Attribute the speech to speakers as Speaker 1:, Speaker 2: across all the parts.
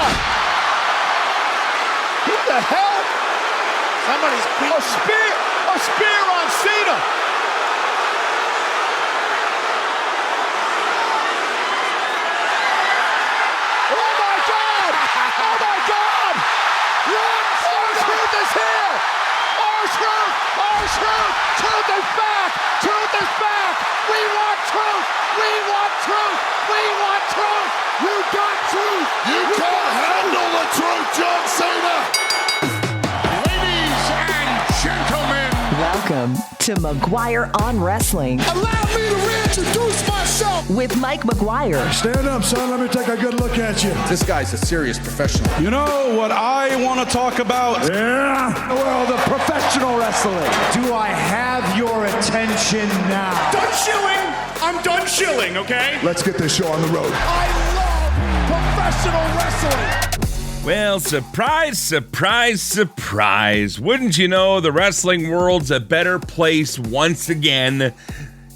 Speaker 1: God! What the hell?
Speaker 2: Somebody's beating.
Speaker 1: A spear on Cena. Oh my God! Oh my God! R-Truth is here! R-Truth! R-Truth! Truth is back! Truth is back! We want truth! We want truth! We want truth! You got truth!
Speaker 3: You can't handle the truth, John Cena!
Speaker 2: Ladies and gentlemen.
Speaker 4: Welcome to McGuire on Wrestling.
Speaker 3: Allow me to reintroduce myself!
Speaker 4: With Mike McGuire.
Speaker 5: Stand up, son. Let me take a good look at you.
Speaker 6: This guy's a serious professional.
Speaker 7: You know what I want to talk about?
Speaker 5: Yeah.
Speaker 1: The world of professional wrestling.
Speaker 5: Do I have your attention now?
Speaker 2: Done shilling. I'm done shilling, okay?
Speaker 3: Let's get this show on the road.
Speaker 1: I love professional wrestling.
Speaker 8: Well, surprise, surprise, surprise. Wouldn't you know, the wrestling world's a better place once again.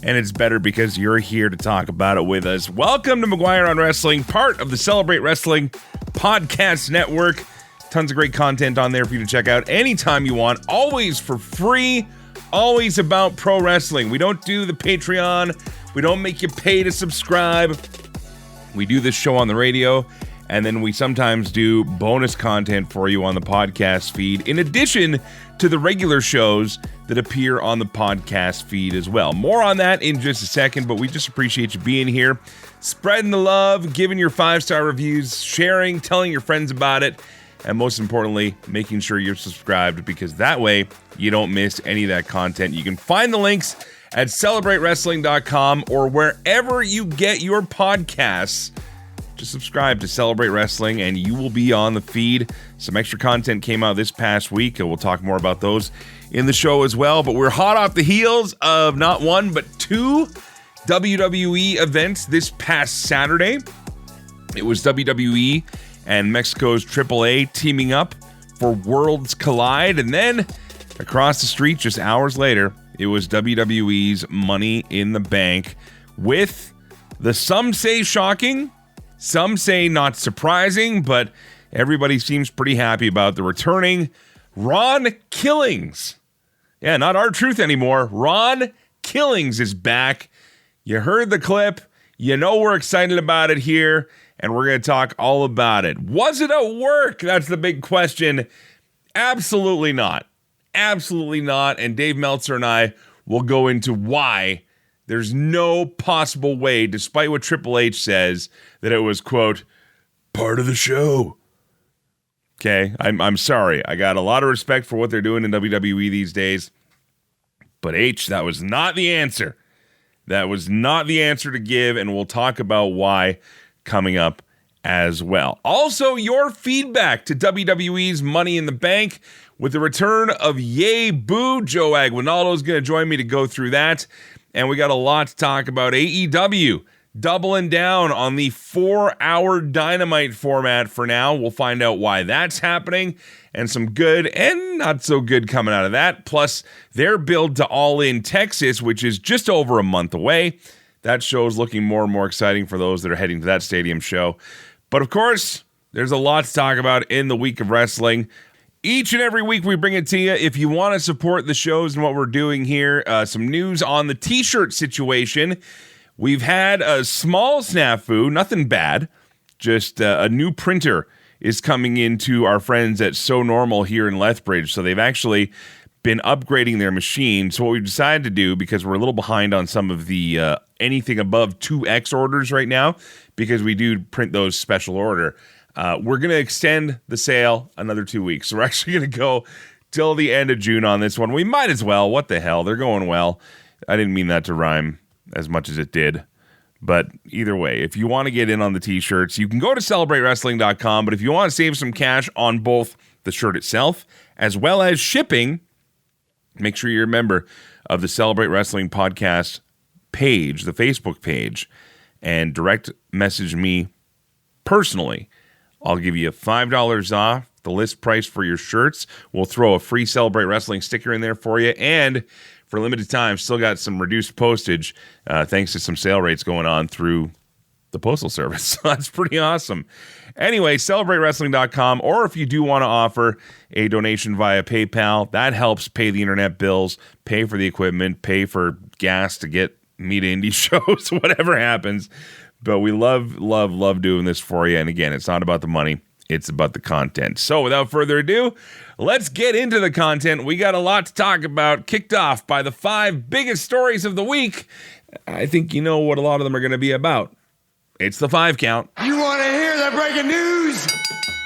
Speaker 8: And it's better because you're here to talk about it with us. Welcome to McGuire on Wrestling, part of the Celebrate Wrestling Podcast Network. Tons of great content on there for you to check out anytime you want. Always for free. Always about pro wrestling. We don't do the Patreon. We don't make you pay to subscribe. We do this show on the radio. And then we sometimes do bonus content for you on the podcast feed, in addition to the regular shows that appear on the podcast feed as well. More on that in just a second, but we just appreciate you being here, spreading the love, giving your 5-star reviews, sharing, telling your friends about it, and most importantly, making sure you're subscribed, because that way you don't miss any of that content. You can find the links at CelebrateWrestling.com or wherever you get your podcasts. Just subscribe to Celebrate Wrestling and you will be on the feed. Some extra content came out this past week, and we'll talk more about those in the show as well. But we're hot off the heels of not one, but two WWE events this past Saturday. It was WWE and Mexico's AAA teaming up for Worlds Collide. And then across the street, just hours later, it was WWE's Money in the Bank with the some say shocking, some say not surprising, but everybody seems pretty happy about the returning Ron Killings. Yeah, not R-Truth anymore. Ron Killings is back. You heard the clip. You know we're excited about it here, and we're going to talk all about it. Was it a work? That's the big question. Absolutely not. Absolutely not. And Dave Meltzer and I will go into why there's no possible way, despite what Triple H says, that it was, quote, part of the show. Okay, I'm sorry. I got a lot of respect for what they're doing in WWE these days. But H, that was not the answer. That was not the answer to give, and we'll talk about why coming up as well. Also, your feedback to WWE's Money in the Bank with the return of Yay Boo. Joe Aguinaldo is going to join me to go through that. And we got a lot to talk about. AEW doubling down on the 4-hour Dynamite format for now. We'll find out why that's happening, and some good and not so good coming out of that. Plus, their build to All In Texas, which is just over a month away. That show is looking more and more exciting for those that are heading to that stadium show. But of course, there's a lot to talk about in the week of wrestling. Each and every week we bring it to you. If you want to support the shows and what we're doing here, some news on the t-shirt situation. We've had a small snafu, nothing bad, just a new printer is coming into our friends at So Normal here in Lethbridge. So they've actually been upgrading their machine. So what we've decided to do, because we're a little behind on some of the anything above 2X orders right now, because we do print those special order, we're going to extend the sale another 2 weeks. So we're actually going to go till the end of June on this one. We might as well. What the hell? They're going well. I didn't mean that to rhyme as much as it did. But either way, if you want to get in on the t-shirts, you can go to CelebrateWrestling.com. But if you want to save some cash on both the shirt itself as well as shipping, make sure you're a member of the Celebrate Wrestling Podcast page, the Facebook page, and direct message me personally. I'll give you $5 off the list price for your shirts. We'll throw a free Celebrate Wrestling sticker in there for you. And for a limited time, still got some reduced postage thanks to some sale rates going on through the Postal Service. So that's pretty awesome. Anyway, CelebrateWrestling.com, or if you do want to offer a donation via PayPal, that helps pay the internet bills, pay for the equipment, pay for gas to get me to indie shows, whatever happens. But we love doing this for you. And again, it's not about the money. It's about the content. So without further ado, let's get into the content. We got a lot to talk about, kicked off by the 5 biggest stories of the week. I think you know what a lot of them are going to be about. It's the 5 count.
Speaker 2: You want to hear the breaking news?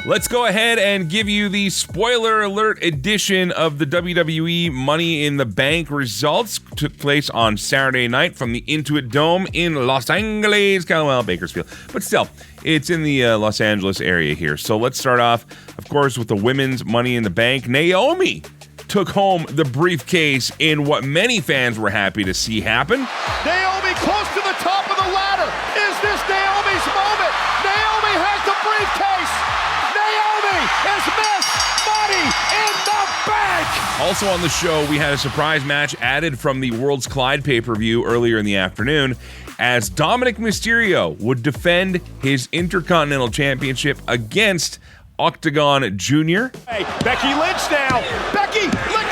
Speaker 8: Let's go ahead and give you the spoiler alert edition of the WWE Money in the Bank results. Took place on Saturday night from the Intuit Dome in Los Angeles, Bakersfield. But still, it's in the Los Angeles area here. So let's start off, of course, with the women's Money in the Bank. Naomi took home the briefcase in what many fans were happy to see happen.
Speaker 1: Naomi close to the top of the ladder. Is this Naomi's moment? Naomi has the briefcase. Naomi has missed Money in the Bank.
Speaker 8: Also on the show, we had a surprise match added from the Worlds Collide pay-per-view earlier in the afternoon, as Dominic Mysterio would defend his Intercontinental Championship against Octagon Jr.
Speaker 1: Hey, Becky Lynch now. Becky Lynch.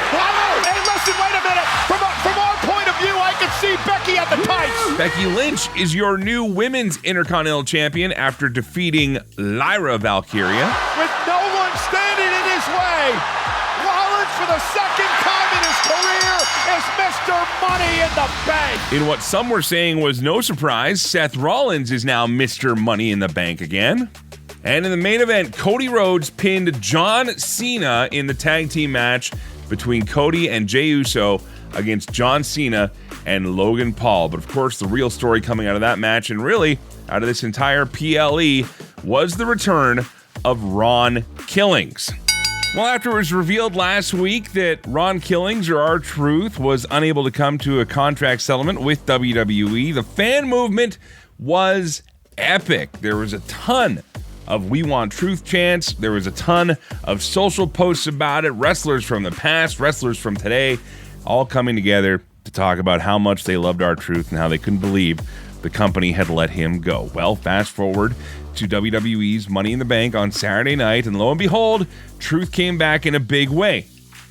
Speaker 1: Hey, listen, wait a minute. From our point of view, I can see Becky at the tights.
Speaker 8: Becky Lynch is your new Women's Intercontinental Champion after defeating Lyra Valkyria.
Speaker 1: With no one standing in his way, Rollins for the second time in his career is Mr. Money in the Bank.
Speaker 8: In what some were saying was no surprise, Seth Rollins is now Mr. Money in the Bank again. And in the main event, Cody Rhodes pinned John Cena in the tag team match between Cody and Jey Uso against John Cena and Logan Paul. But of course, the real story coming out of that match, and really out of this entire PLE, was the return of Ron Killings. Well, after it was revealed last week that Ron Killings, or R-Truth, was unable to come to a contract settlement with WWE, the fan movement was epic. There was a ton of We Want Truth chants. There was a ton of social posts about it. Wrestlers from the past, wrestlers from today, all coming together to talk about how much they loved R-Truth and how they couldn't believe the company had let him go. Well, fast forward to WWE's Money in the Bank on Saturday night, and lo and behold, Truth came back in a big way.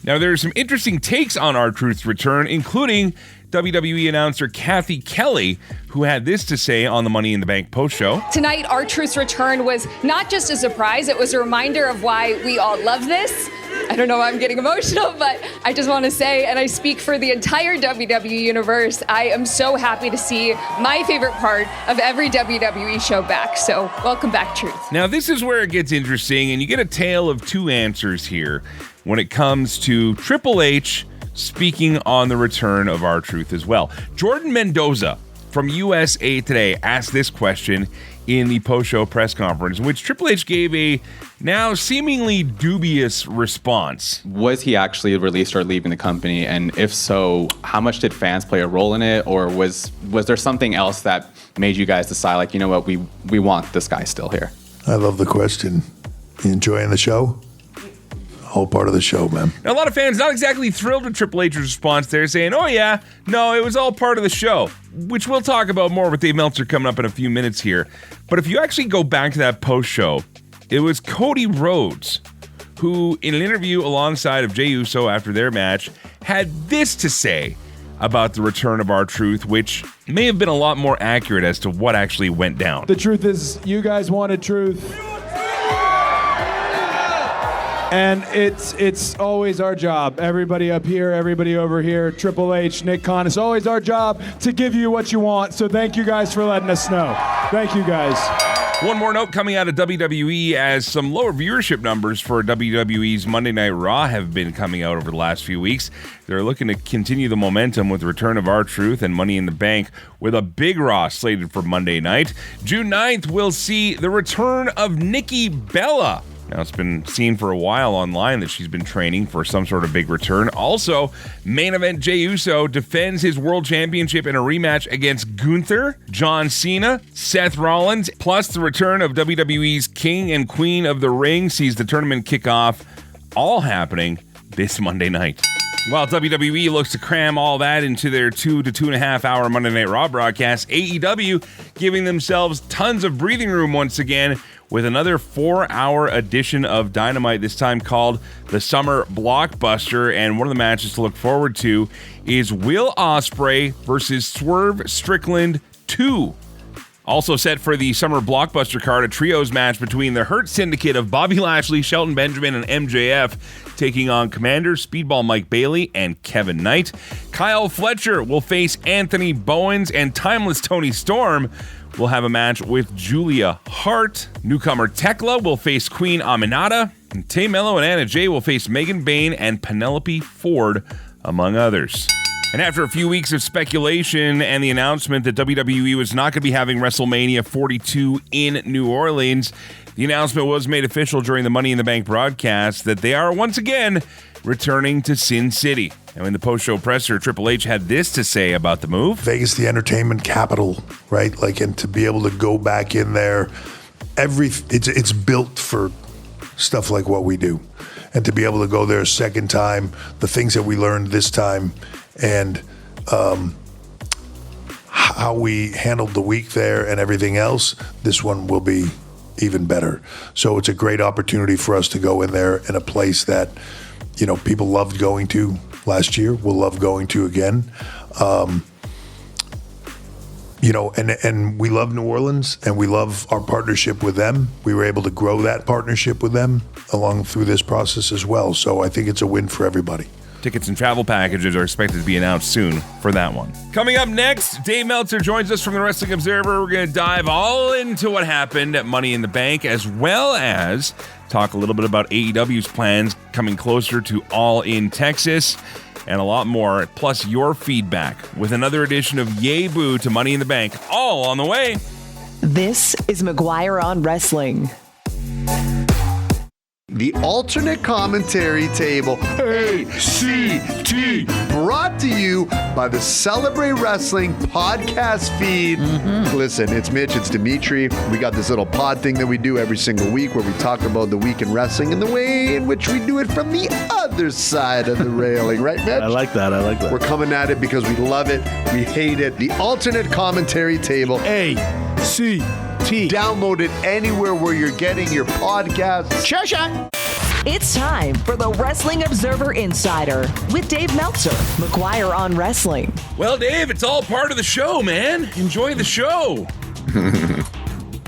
Speaker 8: Now, there are some interesting takes on R-Truth's return, including WWE announcer Kathy Kelly, who had this to say on the Money in the Bank post-show.
Speaker 9: Tonight, R-Truth's return was not just a surprise, it was a reminder of why we all love this. I don't know why I'm getting emotional, but I just want to say, and I speak for the entire WWE universe, I am so happy to see my favorite part of every WWE show back. So welcome back, Truth.
Speaker 8: Now, this is where it gets interesting, and you get a tale of two answers here when it comes to Triple H speaking on the return of R-Truth as well. Jordan Mendoza from USA Today asked this question in the post-show press conference, in which Triple H gave a now seemingly dubious response.
Speaker 10: Was he actually released or leaving the company? And if so, how much did fans play a role in it? Or was there something else that made you guys decide, like, you know what, we want this guy still here?
Speaker 3: I love the question. You enjoying the show? Whole part of the show, man.
Speaker 8: Now, a lot of fans not exactly thrilled with Triple H's response there, saying, oh yeah, no, it was all part of the show, which we'll talk about more with Dave Meltzer coming up in a few minutes here. But if you actually go back to that post-show, it was Cody Rhodes who, in an interview alongside of Jey Uso after their match, had this to say about the return of R-Truth, which may have been a lot more accurate as to what actually went down.
Speaker 5: The truth is, you guys wanted truth. And it's always our job. Everybody up here, everybody over here, Triple H, Nick Khan, it's always our job to give you what you want. So thank you guys for letting us know. Thank you guys.
Speaker 8: One more note coming out of WWE, as some lower viewership numbers for WWE's Monday Night Raw have been coming out over the last few weeks. They're looking to continue the momentum with the return of R-Truth and Money in the Bank with a big Raw slated for Monday night. June 9th, we'll see the return of Nikki Bella. Now, it's been seen for a while online that she's been training for some sort of big return. Also, main event Jey Uso defends his world championship in a rematch against Gunther, John Cena, Seth Rollins, plus the return of WWE's King and Queen of the Ring sees the tournament kick off, all happening this Monday night. While WWE looks to cram all that into their 2 to 2.5 hour Monday Night Raw broadcast, AEW giving themselves tons of breathing room once again with another 4-hour edition of Dynamite, this time called the Summer Blockbuster. And one of the matches to look forward to is Will Ospreay versus Swerve Strickland 2. Also set for the Summer Blockbuster card, a trios match between the Hurt Syndicate of Bobby Lashley, Shelton Benjamin, and MJF taking on Commander, Speedball Mike Bailey, and Kevin Knight. Kyle Fletcher will face Anthony Bowens, and Timeless Tony Storm will have a match with Julia Hart. Newcomer Tekla will face Queen Aminata, and Tay Mello and Anna Jay will face Megan Bayne and Penelope Ford, among others. And after a few weeks of speculation and the announcement that WWE was not going to be having WrestleMania 42 in New Orleans, the announcement was made official during the Money in the Bank broadcast that they are once again returning to Sin City. And in the post-show presser, Triple H had this to say about the move.
Speaker 3: Vegas, the entertainment capital, right? Like, and to be able to go back in there, it's built for stuff like what we do. And to be able to go there a second time, the things that we learned this time, and how we handled the week there and everything else, this one will be even better. So it's a great opportunity for us to go in there in a place that, you know, people loved going to last year, will love going to again. You know, and we love New Orleans, and we love our partnership with them. We were able to grow that partnership with them along through this process as well. So I think it's a win for everybody.
Speaker 8: Tickets and travel packages are expected to be announced soon for that one. Coming up next, Dave Meltzer joins us from the Wrestling Observer. We're going to dive all into what happened at Money in the Bank, as well as talk a little bit about AEW's plans coming closer to All In Texas, and a lot more, plus your feedback with another edition of Yay Boo to Money in the Bank, all on the way.
Speaker 4: This is McGuire on Wrestling.
Speaker 11: The alternate commentary table, ACT, brought to you by the Celebrate Wrestling podcast feed. Listen, it's Mitch, it's Dimitri. We got this little pod thing that we do every single week where we talk about the week in wrestling and the way in which we do it from the other side of the railing, right, Mitch?
Speaker 12: I like that.
Speaker 11: We're coming at it because we love it, we hate it. The alternate commentary table, ACT. Download it anywhere where you're getting your podcasts. Sure.
Speaker 4: It's time for the Wrestling Observer Insider with Dave Meltzer, McGuire on Wrestling.
Speaker 8: Well, Dave, it's all part of the show, man. Enjoy the show.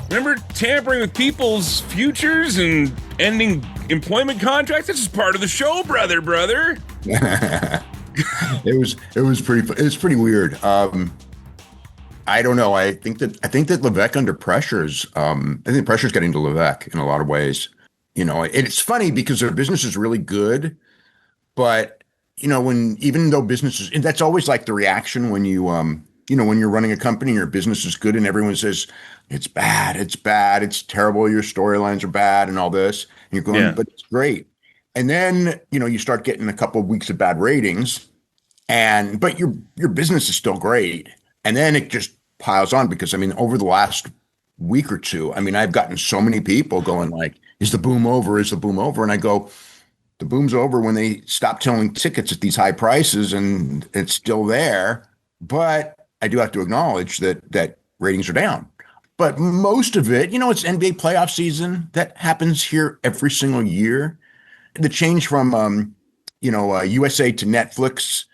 Speaker 8: Remember tampering with people's futures and ending employment contracts? This is part of the show, brother.
Speaker 12: It was pretty weird. I don't know. I think that Levesque under pressures. I think pressure's getting to Levesque in a lot of ways. You know, it's funny because their business is really good, but you know, even though business is, and that's always like the reaction when you when you're running a company and your business is good and everyone says it's bad, it's terrible, your storylines are bad and all this, and you're going, but it's great. And then you start getting a couple of weeks of bad ratings, but your business is still great. And then it just piles on because, over the last week or two, I've gotten so many people going like, is the boom over? Is the boom over? And I go, the boom's over when they stop selling tickets at these high prices, and it's still there. But I do have to acknowledge that ratings are down. But most of it, it's NBA playoff season. That happens here every single year. The change from, USA to Netflix,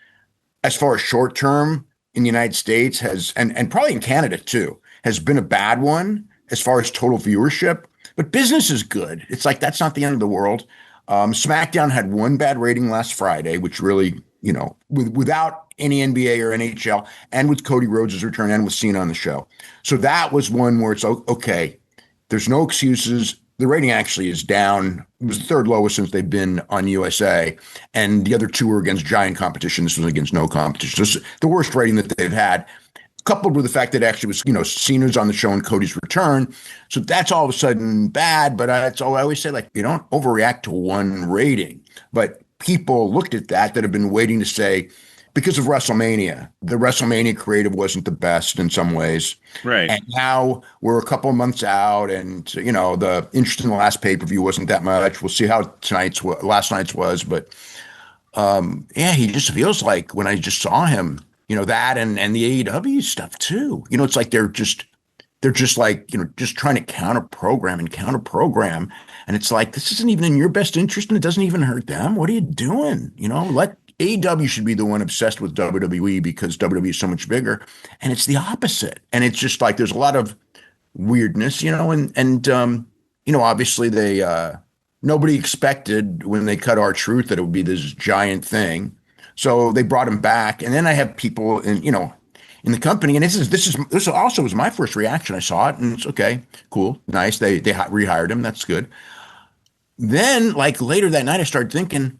Speaker 12: as far as short term, in the United States has, and probably in Canada too, has been a bad one as far as total viewership. But business is good. It's like, that's not the end of the world. SmackDown had one bad rating last Friday, which really, without any NBA or NHL, and with Cody Rhodes' return and with Cena on the show. So that was one where it's okay. There's no excuses. The rating actually is down. It was the third lowest since they've been on USA. And the other two were against giant competition. This was against no competition. So the worst rating that they've had, coupled with the fact that it actually was, Cena's on the show and Cody's return. So that's all of a sudden bad. But that's all I always say, like, you don't overreact to one rating. But people looked at that have been waiting to say, because of WrestleMania, the WrestleMania creative wasn't the best in some ways.
Speaker 8: Right.
Speaker 12: And now we're a couple of months out, and, the interest in the last pay-per-view wasn't that much. We'll see how last night's was. But yeah, he just feels like when I just saw him, that and the AEW stuff too. It's like they're just like, just trying to counter program. And it's like, this isn't even in your best interest and it doesn't even hurt them. What are you doing? Let AEW should be the one obsessed with WWE because WWE is so much bigger. And it's the opposite. And it's just like, there's a lot of weirdness, and obviously nobody expected when they cut R-Truth that it would be this giant thing. So they brought him back. And then I have people in the company, and this also was my first reaction. I saw it and it's okay, cool, nice. They rehired him. That's good. Then like later that night, I started thinking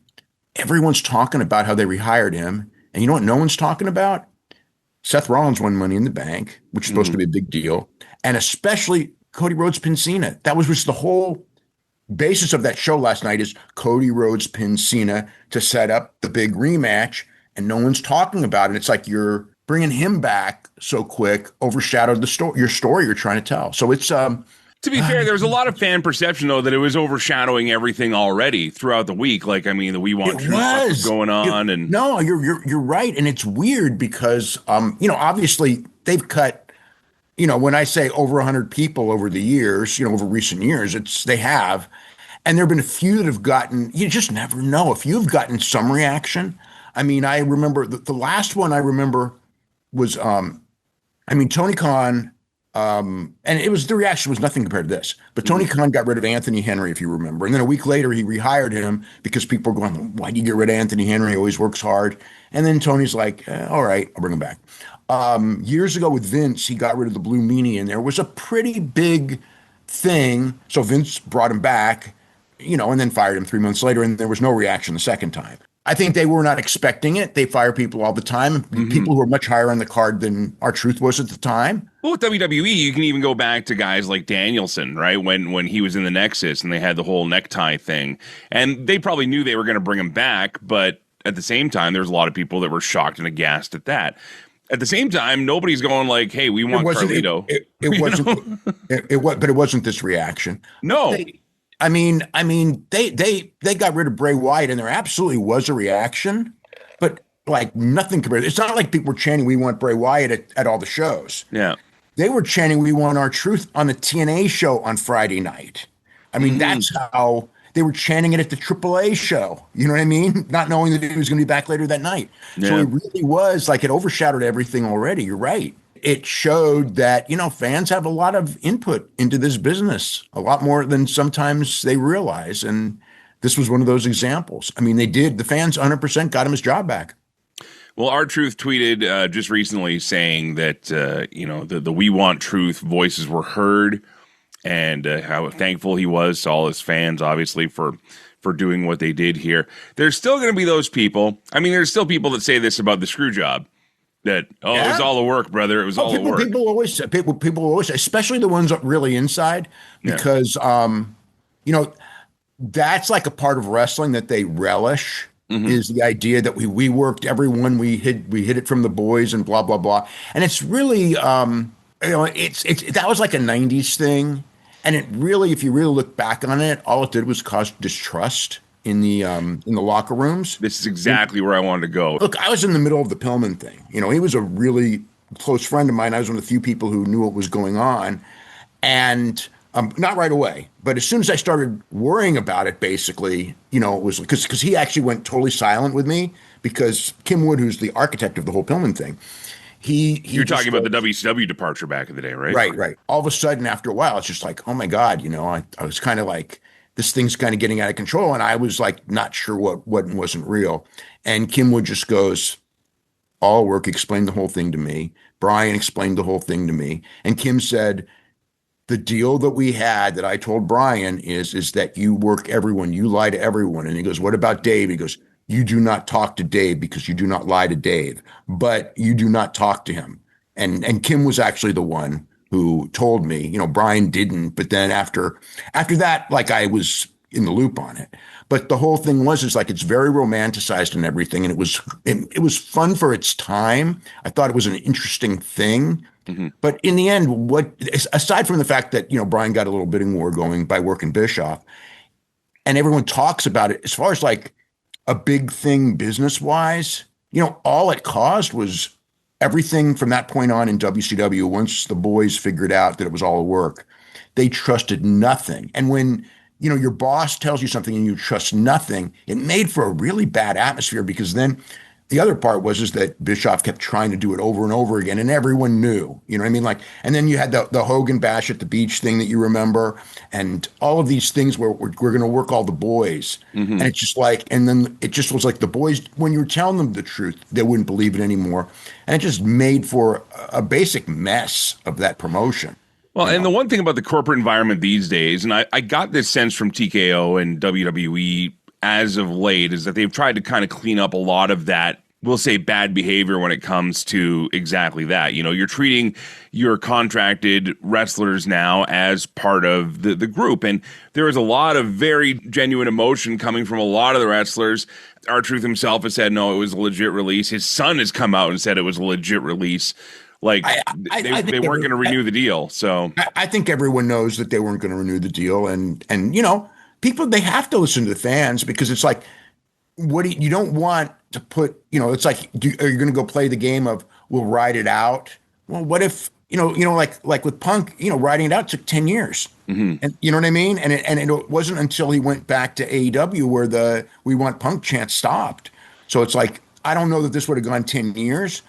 Speaker 12: everyone's talking about how they rehired him. And you know what no one's talking about? Seth Rollins won Money in the Bank, which is supposed to be a big deal. And especially Cody Rhodes pin Cena. That was just the whole basis of that show last night is Cody Rhodes pin Cena to set up the big rematch. And no one's talking about it. It's like you're bringing him back so quick overshadowed your story you're trying to tell. So it's
Speaker 8: to be fair, there was a lot of fan perception though that it was overshadowing everything already throughout the week. Like, I mean, the We Want Truth stuff was going on, and
Speaker 12: no, you're right, and it's weird because obviously they've cut, when I say over 100 people over the years, over recent years, they have, and there've been a few that have gotten. You just never know if you've gotten some reaction. I mean, I remember the last one I remember was, Tony Khan, and the reaction was nothing compared to this, but Tony Khan got rid of Anthony Henry, if you remember. And then a week later, he rehired him because people were going, why do you get rid of Anthony Henry? He always works hard. And then Tony's like, all right, I'll bring him back. Years ago with Vince, he got rid of the Blue Meanie, and there was a pretty big thing. So Vince brought him back, and then fired him 3 months later, and there was no reaction the second time. I think they were not expecting it. They fire people all the time, people who are much higher on the card than R-Truth was at the time.
Speaker 8: Well, with WWE, you can even go back to guys like Danielson, right? When he was in the Nexus and they had the whole necktie thing. And they probably knew they were going to bring him back, but at the same time, there's a lot of people that were shocked and aghast at that. At the same time, nobody's going like, hey, we want Carlito.
Speaker 12: But it wasn't this reaction.
Speaker 8: No.
Speaker 12: They got rid of Bray Wyatt, and there absolutely was a reaction, but like nothing compared. It's not like people were chanting, we want Bray Wyatt at all the shows.
Speaker 8: Yeah.
Speaker 12: They were chanting, we want R-Truth on the TNA show on Friday night. That's how they were chanting it at the AAA show. You know what I mean? Not knowing that he was going to be back later that night. Yeah. So it really was like it overshadowed everything already. You're right. It showed that, fans have a lot of input into this business, a lot more than sometimes they realize. And this was one of those examples. They did. The fans 100% got him his job back.
Speaker 8: Well, R-Truth tweeted just recently saying that, the We Want Truth voices were heard, and how thankful he was to all his fans, obviously, for doing what they did here. There's still going to be those people. There's still people that say this about the screw job. That it was all the work, brother. It was all the work.
Speaker 12: People always say, especially the ones really inside, because that's like a part of wrestling that they relish. Is the idea that we worked everyone, we hid it from the boys and blah blah blah. And it's really it's that was like a 90s thing, and it really, if you really look back on it, all it did was cause distrust in the locker rooms.
Speaker 8: This is exactly where I wanted to go.
Speaker 12: Look, I was in the middle of the Pillman thing. He was a really close friend of mine. I was one of the few people who knew what was going on. And not right away, but as soon as I started worrying about it, basically, it was because he actually went totally silent with me, because Kim Wood, who's the architect of the whole Pillman thing,
Speaker 8: You're talking about the WCW departure back in the day, right?
Speaker 12: Right. All of a sudden, after a while, it's just like, oh my God, I was kind of like, this thing's kind of getting out of control. And I was like, not sure what wasn't real. And Kim Wood just goes, all work, explained the whole thing to me. Brian explained the whole thing to me. And Kim said, the deal that we had that I told Brian is that you work everyone, you lie to everyone. And he goes, what about Dave? He goes, you do not talk to Dave because you do not lie to Dave, but you do not talk to him. And Kim was actually the one who told me, Brian didn't. But then after that, like, I was in the loop on it. But the whole thing is like, it's very romanticized and everything. And it was fun for its time. I thought it was an interesting thing. Mm-hmm. But in the end, aside from the fact that, Brian got a little bidding war going by working Bischoff, and everyone talks about it, as far as like a big thing business wise, all it caused was everything from that point on in WCW. Once the boys figured out that it was all work, they trusted nothing. And when your boss tells you something and you trust nothing, it made for a really bad atmosphere, because then the other part was that Bischoff kept trying to do it over and over again, and everyone knew, you know what I mean? Like, and then you had the Hogan bash at the beach thing that you remember, and all of these things where we're going to work all the boys. And it's just like, and then it just was like the boys, when you were telling them the truth, they wouldn't believe it anymore. And it just made for a basic mess of that promotion.
Speaker 8: Well, and the one thing about the corporate environment these days, and I got this sense from TKO and WWE as of late, is that they've tried to kind of clean up a lot of that, we'll say, bad behavior when it comes to exactly that. You're treating your contracted wrestlers now as part of the group. And there is a lot of very genuine emotion coming from a lot of the wrestlers. R-Truth himself has said, no, it was a legit release. His son has come out and said it was a legit release. Like, they weren't going to renew the deal. So
Speaker 12: I think everyone knows that they weren't going to renew the deal. And people, they have to listen to the fans, because it's like, you don't want to put, it's like, are you going to go play the game of, we'll ride it out? Well, what if, like with Punk, riding it out took 10 years. And you know what I mean? And it wasn't until he went back to AEW where the "We Want Punk" chant stopped. So it's like, I don't know that this would have gone 10 years,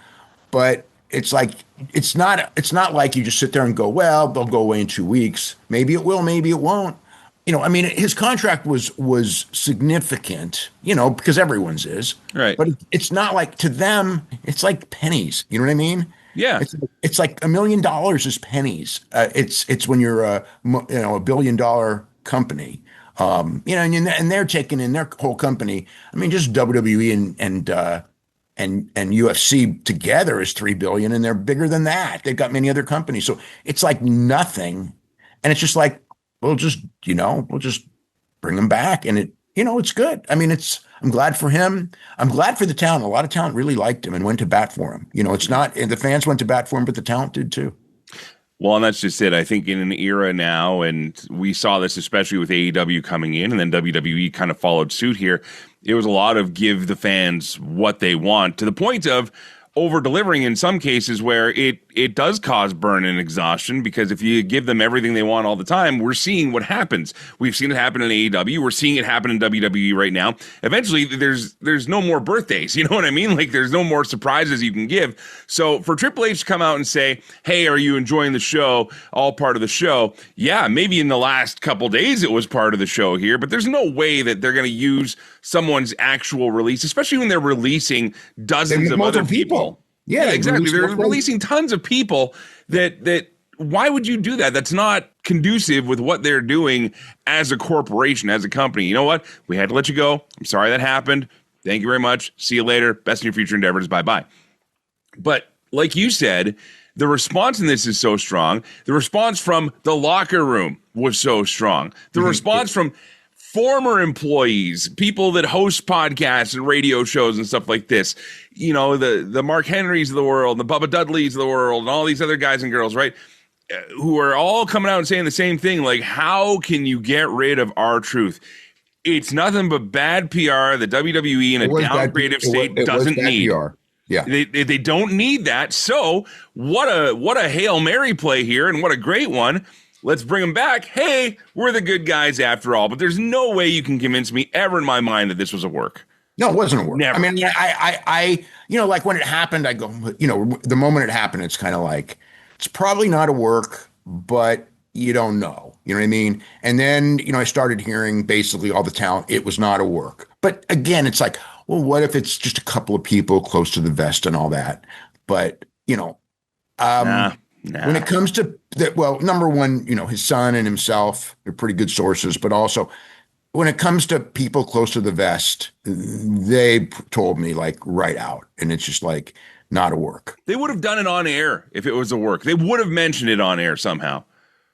Speaker 12: but it's like, it's not like you just sit there and go, well, they'll go away in 2 weeks. Maybe it will, maybe it won't. His contract was significant, because everyone's is.
Speaker 8: Right.
Speaker 12: But it's not like, to them, it's like pennies. You know what I mean?
Speaker 8: Yeah.
Speaker 12: It's like $1 million is pennies. It's when you're a $1 billion company, and they're taking in their whole company. I mean, just WWE and UFC together is $3 billion, and they're bigger than that. They've got many other companies. So it's like nothing. And it's just like, we'll just bring him back. And it's good. I mean, I'm glad for him. I'm glad for the talent. A lot of talent really liked him and went to bat for him. It's not, the fans went to bat for him, but the talent did too.
Speaker 8: Well, and that's just it. I think in an era now, and we saw this especially with AEW coming in, and then WWE kind of followed suit here. It was a lot of give the fans what they want, to the point of over-delivering in some cases, where it does cause burn and exhaustion, because if you give them everything they want all the time, we're seeing what happens. We've seen it happen in AEW. We're seeing it happen in WWE right now. Eventually, there's no more birthdays. You know what I mean? Like, there's no more surprises you can give. So for Triple H to come out and say, hey, are you enjoying the show? All part of the show. Yeah, maybe in the last couple days it was part of the show here, but there's no way that they're going to use someone's actual release, especially when they're releasing dozens of other people. Yeah, exactly. They're releasing tons of people that why would you do that? That's not conducive with what they're doing as a corporation, as a company. You know what? We had to let you go. I'm sorry that happened. Thank you very much. See you later. Best in your future endeavors. Bye-bye. But like you said, the response in this is so strong. The response from the locker room was so strong. The response from former employees, people that host podcasts and radio shows and stuff like this, the Mark Henrys of the world, the Bubba Dudleys of the world, and all these other guys and girls, right, who are all coming out and saying the same thing, like, how can you get rid of R-Truth? It's nothing but bad PR that WWE in a down creative state doesn't need. PR.
Speaker 12: Yeah,
Speaker 8: they don't need that. So what a Hail Mary play here, and what a great one. Let's bring them back. Hey, we're the good guys after all. But there's no way you can convince me ever in my mind that this was a work.
Speaker 12: No, it wasn't a work.
Speaker 8: Never.
Speaker 12: I mean, I like when it happened, I go, the moment it happened, it's kind of like, it's probably not a work, but you don't know. You know what I mean? And then, I started hearing basically all the talent. It was not a work. But again, it's like, well, what if it's just a couple of people close to the vest and all that? But, when it comes to that, well, number one, his son and himself, they're pretty good sources, but also when it comes to people close to the vest, they told me like right out, and it's just like not a work.
Speaker 8: They would have done it on air if it was a work. They would have mentioned it on air somehow.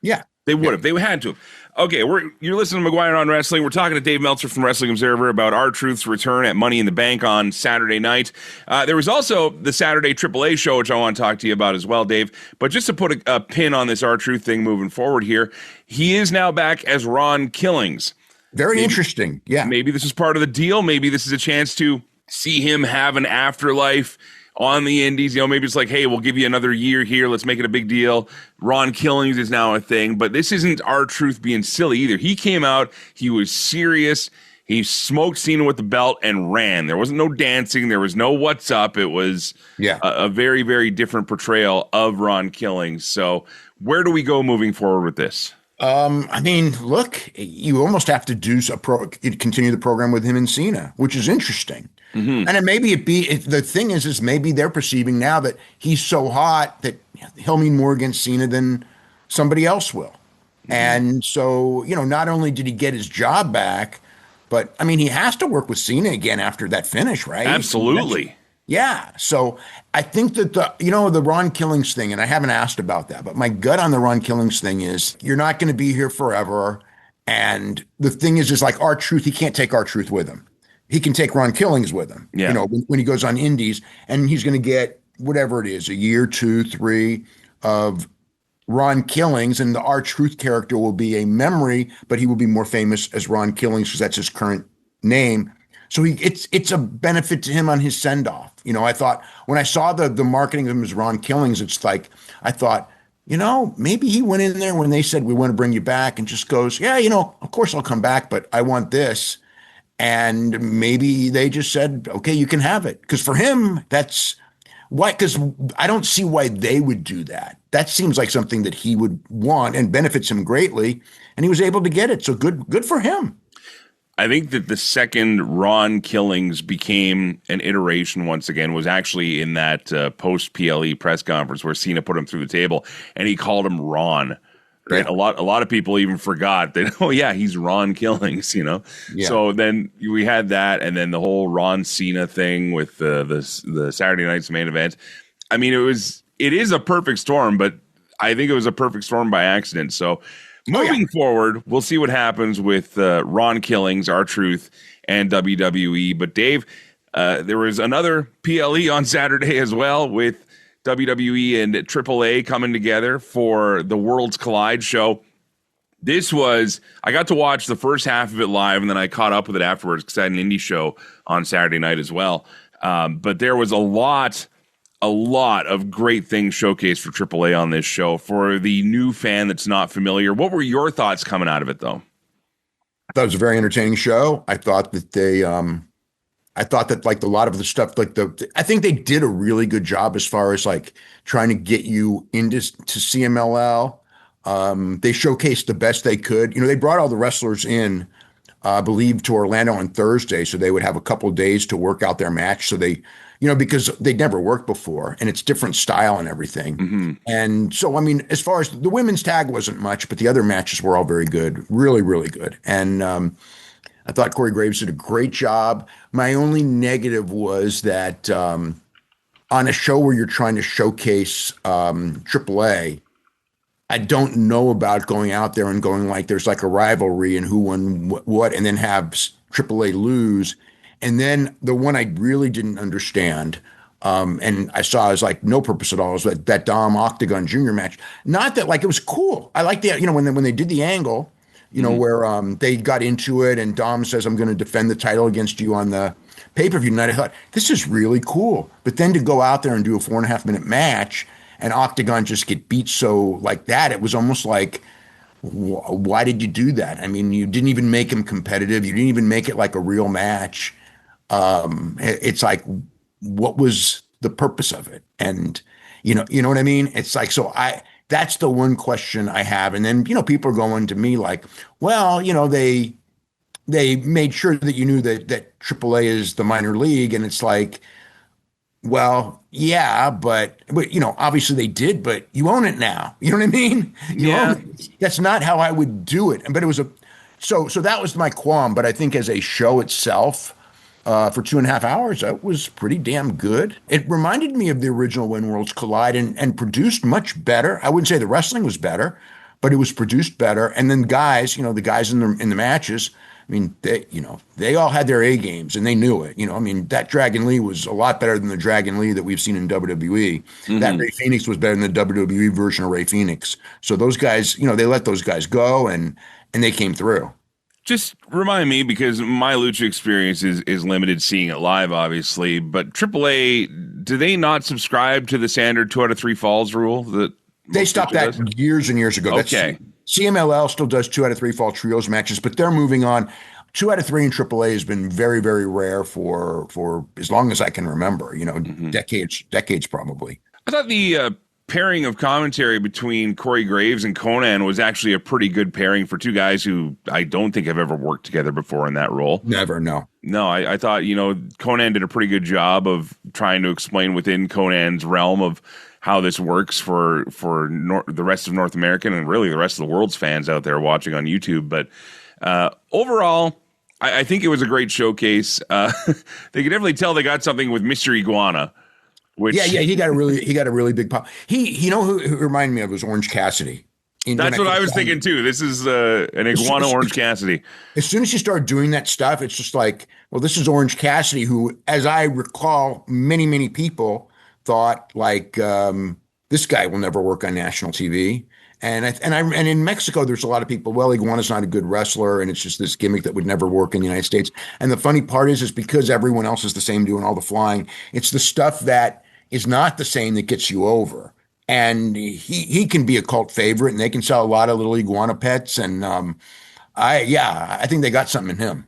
Speaker 12: Yeah.
Speaker 8: They would have. They had to. Okay, you're listening to McGuire on Wrestling. We're talking to Dave Meltzer from Wrestling Observer about R-Truth's return at Money in the Bank on Saturday night. There was also the Saturday AAA show, which I want to talk to you about as well, Dave. But just to put a pin on this R-Truth thing moving forward here, he is now back as Ron Killings.
Speaker 12: Very interesting. Yeah.
Speaker 8: Maybe this is part of the deal. Maybe this is a chance to see him have an afterlife on the Indies. Maybe it's like, hey, we'll give you another year here. Let's make it a big deal. Ron Killings is now a thing, but this isn't R-Truth being silly either. He came out, he was serious. He smoked Cena with the belt and ran. There wasn't no dancing. There was no what's up. It was a very, very different portrayal of Ron Killings. So where do we go moving forward with this?
Speaker 12: Look, you almost have to continue the program with him and Cena, which is interesting. Mm-hmm. And the thing is maybe they're perceiving now that he's so hot that he'll mean more against Cena than somebody else will. Mm-hmm. And so, not only did he get his job back, but he has to work with Cena again after that finish, right?
Speaker 8: Absolutely.
Speaker 12: Yeah. So I think that the Ron Killings thing, and I haven't asked about that, but my gut on the Ron Killings thing is you're not going to be here forever. And the thing is like R-Truth, he can't take R-Truth with him. He can take Ron Killings with him, when he goes on Indies, and he's going to get whatever it is, a year, 2, 3 of Ron Killings, and the R-Truth character will be a memory, but he will be more famous as Ron Killings because that's his current name. So it's a benefit to him on his send-off. I thought when I saw the marketing of him as Ron Killings, it's like, I thought, maybe he went in there when they said, we want to bring you back, and just goes, yeah, of course I'll come back, but I want this. And maybe they just said, okay, you can have it. Because for him, that's why, because I don't see why they would do that. That seems like something that he would want and benefits him greatly. And he was able to get it. So good for him.
Speaker 8: I think that the second Ron Killings became an iteration once again was actually in that post PLE press conference where Cena put him through the table and he called him Ron. Right. Yeah. A lot of people even forgot that, oh yeah, he's Ron Killings, Yeah. So then we had that, and then the whole Ron Cena thing with the Saturday night's main event. It is a perfect storm, but I think it was a perfect storm by accident. So moving forward, we'll see what happens with Ron Killings, R-Truth, and WWE. But Dave, there was another PLE on Saturday as well with WWE and AAA coming together for the Worlds Collide show. I got to watch the first half of it live, and then I caught up with it afterwards because I had an indie show on Saturday night as well. But there was a lot of great things showcased for AAA on this show. For the new fan that's not familiar, what were your thoughts coming out of it, though?
Speaker 12: I thought it was a very entertaining show. I thought that like a lot of the stuff, I think they did a really good job as far as like trying to get you into CMLL. They showcased the best they could. They brought all the wrestlers in, I believe, to Orlando on Thursday, so they would have a couple of days to work out their match. So they, because they'd never worked before, and it's different style and everything. Mm-hmm. And so, as far as the women's tag wasn't much, but the other matches were all very good, really, really good. And I thought Corey Graves did a great job. My only negative was that on a show where you're trying to showcase AAA, I don't know about going out there and going like there's like a rivalry and who won what, and then have AAA lose. And then the one I really didn't understand, and I saw as like no purpose at all, is that Dom Octagon Jr. match. Not that like it was cool. I like that, when they did the angle, where they got into it and Dom says, I'm going to defend the title against you on the pay-per-view night. I thought, this is really cool. But then to go out there and do a 4.5-minute match and Octagon just get beat so like that, it was almost like, why did you do that? You didn't even make him competitive. You didn't even make it like a real match. It's like, what was the purpose of it? And, you know what I mean? It's like, that's the one question I have. And then, people are going to me like, well, they made sure that you knew that AAA is the minor league. And it's like, well, yeah, but obviously they did, but you own it now. You know what I mean? That's not how I would do it. But it was so that was my qualm. But I think as a show itself, for 2.5 hours, that was pretty damn good. It reminded me of the original When Worlds Collide and produced much better. I wouldn't say the wrestling was better, but it was produced better. And then guys, the guys in the matches, they all had their A games and they knew it. That Dragon Lee was a lot better than the Dragon Lee that we've seen in WWE. Mm-hmm. That Ray Phoenix was better than the WWE version of Ray Phoenix. So those guys, they let those guys go and they came through.
Speaker 8: Just remind me, because my lucha experience is limited seeing it live, obviously, but AAA, do they not subscribe to the standard 2 out of 3 falls rule? That
Speaker 12: they stopped that years and years ago.
Speaker 8: Okay.
Speaker 12: CMLL still does 2 out of 3 fall trios matches, but they're moving on. 2 out of 3 in AAA has been very, very rare for as long as I can remember, decades probably.
Speaker 8: I thought the pairing of commentary between Corey Graves and Conan was actually a pretty good pairing for two guys who I don't think have ever worked together before in that role.
Speaker 12: Never, no.
Speaker 8: No, I thought, Conan did a pretty good job of trying to explain within Conan's realm of how this works for the rest of North America and really the rest of the world's fans out there watching on YouTube. But overall, I think it was a great showcase. They could definitely tell they got something with Mr. Iguana. Which,
Speaker 12: he got a really big pop. Who reminded me of was Orange Cassidy.
Speaker 8: That's what I was thinking too. This is an iguana Orange Cassidy.
Speaker 12: As soon as you start doing that stuff, it's just like, well, this is Orange Cassidy, who, as I recall, many people thought like this guy will never work on national TV. And in Mexico, there's a lot of people, well, Iguana's not a good wrestler, and it's just this gimmick that would never work in the United States. And the funny part is because everyone else is the same doing all the flying, it's the stuff that is not the same that gets you over. And he can be a cult favorite, and they can sell a lot of little iguana pets. And I think they got something in him.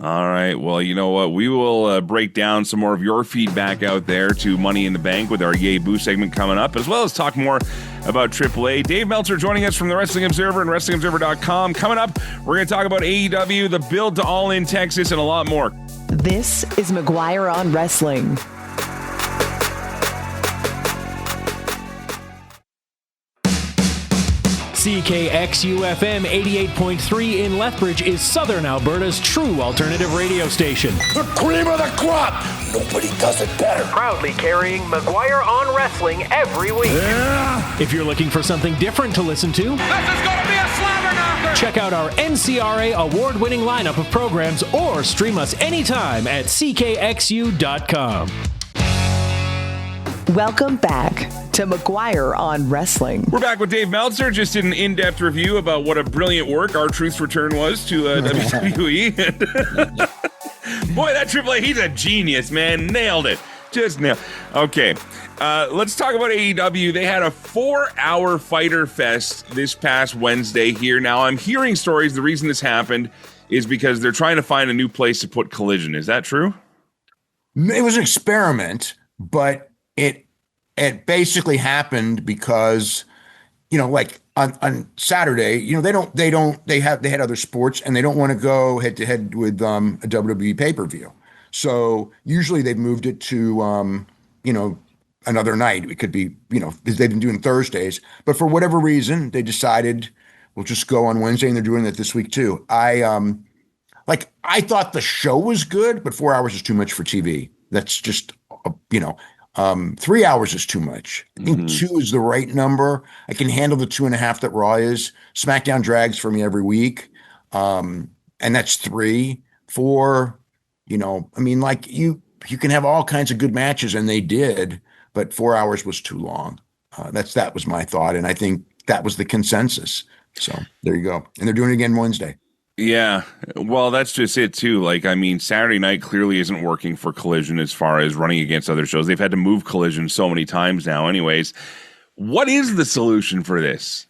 Speaker 8: All right. Well, you know what? We will break down some more of your feedback out there to Money in the Bank with our Yay Boo segment coming up, as well as talk more about AAA. Dave Meltzer joining us from the Wrestling Observer and WrestlingObserver.com. Coming up, we're going to talk about AEW, the build to All In Texas, and a lot more.
Speaker 4: This is McGuire on Wrestling.
Speaker 13: CKXUFM 88.3 in Lethbridge is Southern Alberta's true alternative radio station.
Speaker 1: The cream of the crop! Nobody does it better.
Speaker 13: Proudly carrying McGuire on Wrestling every week.
Speaker 1: Yeah.
Speaker 13: If you're looking for something different to listen to,
Speaker 1: this is gonna be a slobber knocker!
Speaker 13: Check out our NCRA award-winning lineup of programs or stream us anytime at ckxu.com.
Speaker 4: Welcome back to McGuire on Wrestling.
Speaker 8: We're back with Dave Meltzer. Just did an in-depth review about what a brilliant work R-Truth's return was to WWE. Boy, that AAA, he's a genius, man. Nailed it. Just nailed. Okay, let's talk about AEW. They had a 4-hour Fyter Fest this past Wednesday here. Now, I'm hearing stories. The reason this happened is because they're trying to find a new place to put Collision. Is that true?
Speaker 12: It was an experiment, but it basically happened because, like on Saturday, they had other sports and they don't want to go head to head with a WWE pay-per-view. So usually they've moved it to, another night. It could be, they've been doing Thursdays, but for whatever reason, they decided we'll just go on Wednesday, and they're doing that this week too. I thought the show was good, but 4 hours is too much for TV. That's just, 3 hours is too much. I think 2 is the right number. I can handle the 2.5 that Raw is. SmackDown drags for me every week. And that's 3, 4, you can have all kinds of good matches, and they did, but 4 hours was too long. That was my thought. And I think that was the consensus. So there you go. And they're doing it again Wednesday.
Speaker 8: Yeah, well, that's just it too. Saturday night clearly isn't working for Collision as far as running against other shows. They've had to move Collision so many times now. Anyways, what is the solution for this?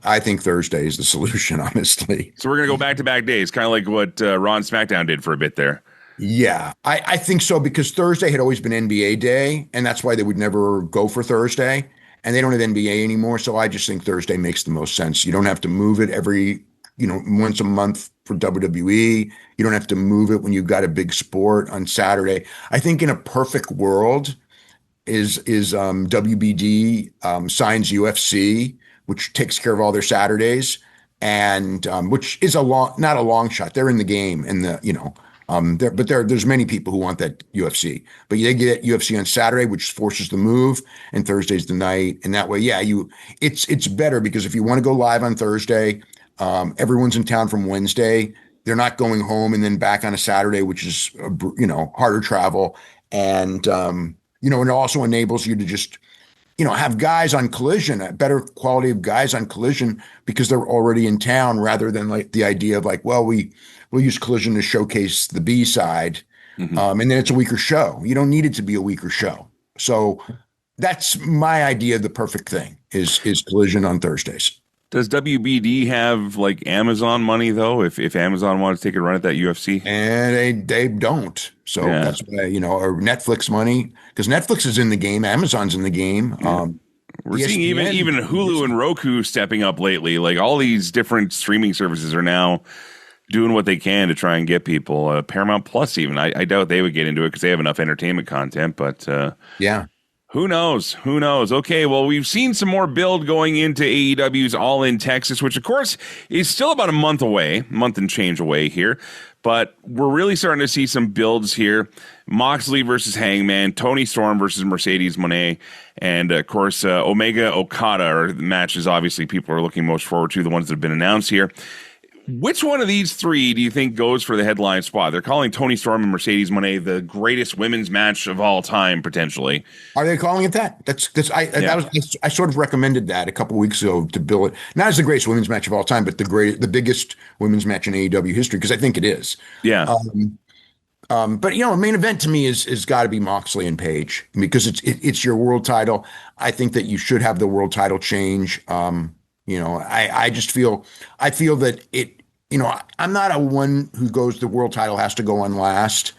Speaker 12: I think Thursday is the solution, honestly.
Speaker 8: So we're going to go back-to-back days, kind of like what Raw and SmackDown did for a bit there.
Speaker 12: Yeah, I think so, because Thursday had always been NBA day, and that's why they would never go for Thursday. And they don't have NBA anymore, so I just think Thursday makes the most sense. You don't have to move it every once a month for WWE. You don't have to move it when you've got a big sport on Saturday. I think in a perfect world is WBD signs UFC, which takes care of all their Saturdays, and which is not a long shot. They're in the game, and there's many people who want that UFC, but they get UFC on Saturday, which forces the move, and Thursday's the night, and that way, it's better, because if you want to go live on Thursday, everyone's in town from Wednesday. They're not going home and then back on a Saturday, which is, harder travel. And, and it also enables you to just have guys on Collision, a better quality of guys on Collision because they're already in town, rather than like the idea of like, well, we'll use Collision to showcase the B side, and then it's a weaker show. You don't need it to be a weaker show. So that's my idea of the perfect thing is Collision on Thursdays.
Speaker 8: Does WBD have like Amazon money though? If Amazon wanted to take a run at that UFC,
Speaker 12: and they don't, so that's why or Netflix money, because Netflix is in the game, Amazon's in the game.
Speaker 8: We're seeing even Hulu and Roku stepping up lately. Like all these different streaming services are now doing what they can to try and get people. Paramount Plus, even I doubt they would get into it because they have enough entertainment content. But
Speaker 12: yeah.
Speaker 8: Who knows? Who knows? Okay, well, we've seen some more build going into AEW's All In Texas, which, of course, is still about a month and change away here. But we're really starting to see some builds here. Moxley versus Hangman, Tony Storm versus Mercedes Moné, and, of course, Omega Okada are the matches, obviously, people are looking most forward to, the ones that have been announced here. Which one of these three do you think goes for the headline spot? They're calling Tony Storm and Mercedes Moné the greatest women's match of all time, potentially.
Speaker 12: Are they calling it that? I sort of recommended that a couple weeks ago to bill it not as the greatest women's match of all time, but the biggest women's match in AEW history, because I think it is.
Speaker 8: Yeah.
Speaker 12: But a main event to me is got to be Moxley and Page, because it's your world title. I think that you should have the world title change. I feel that it, I'm not a one who goes, the world title has to go on last.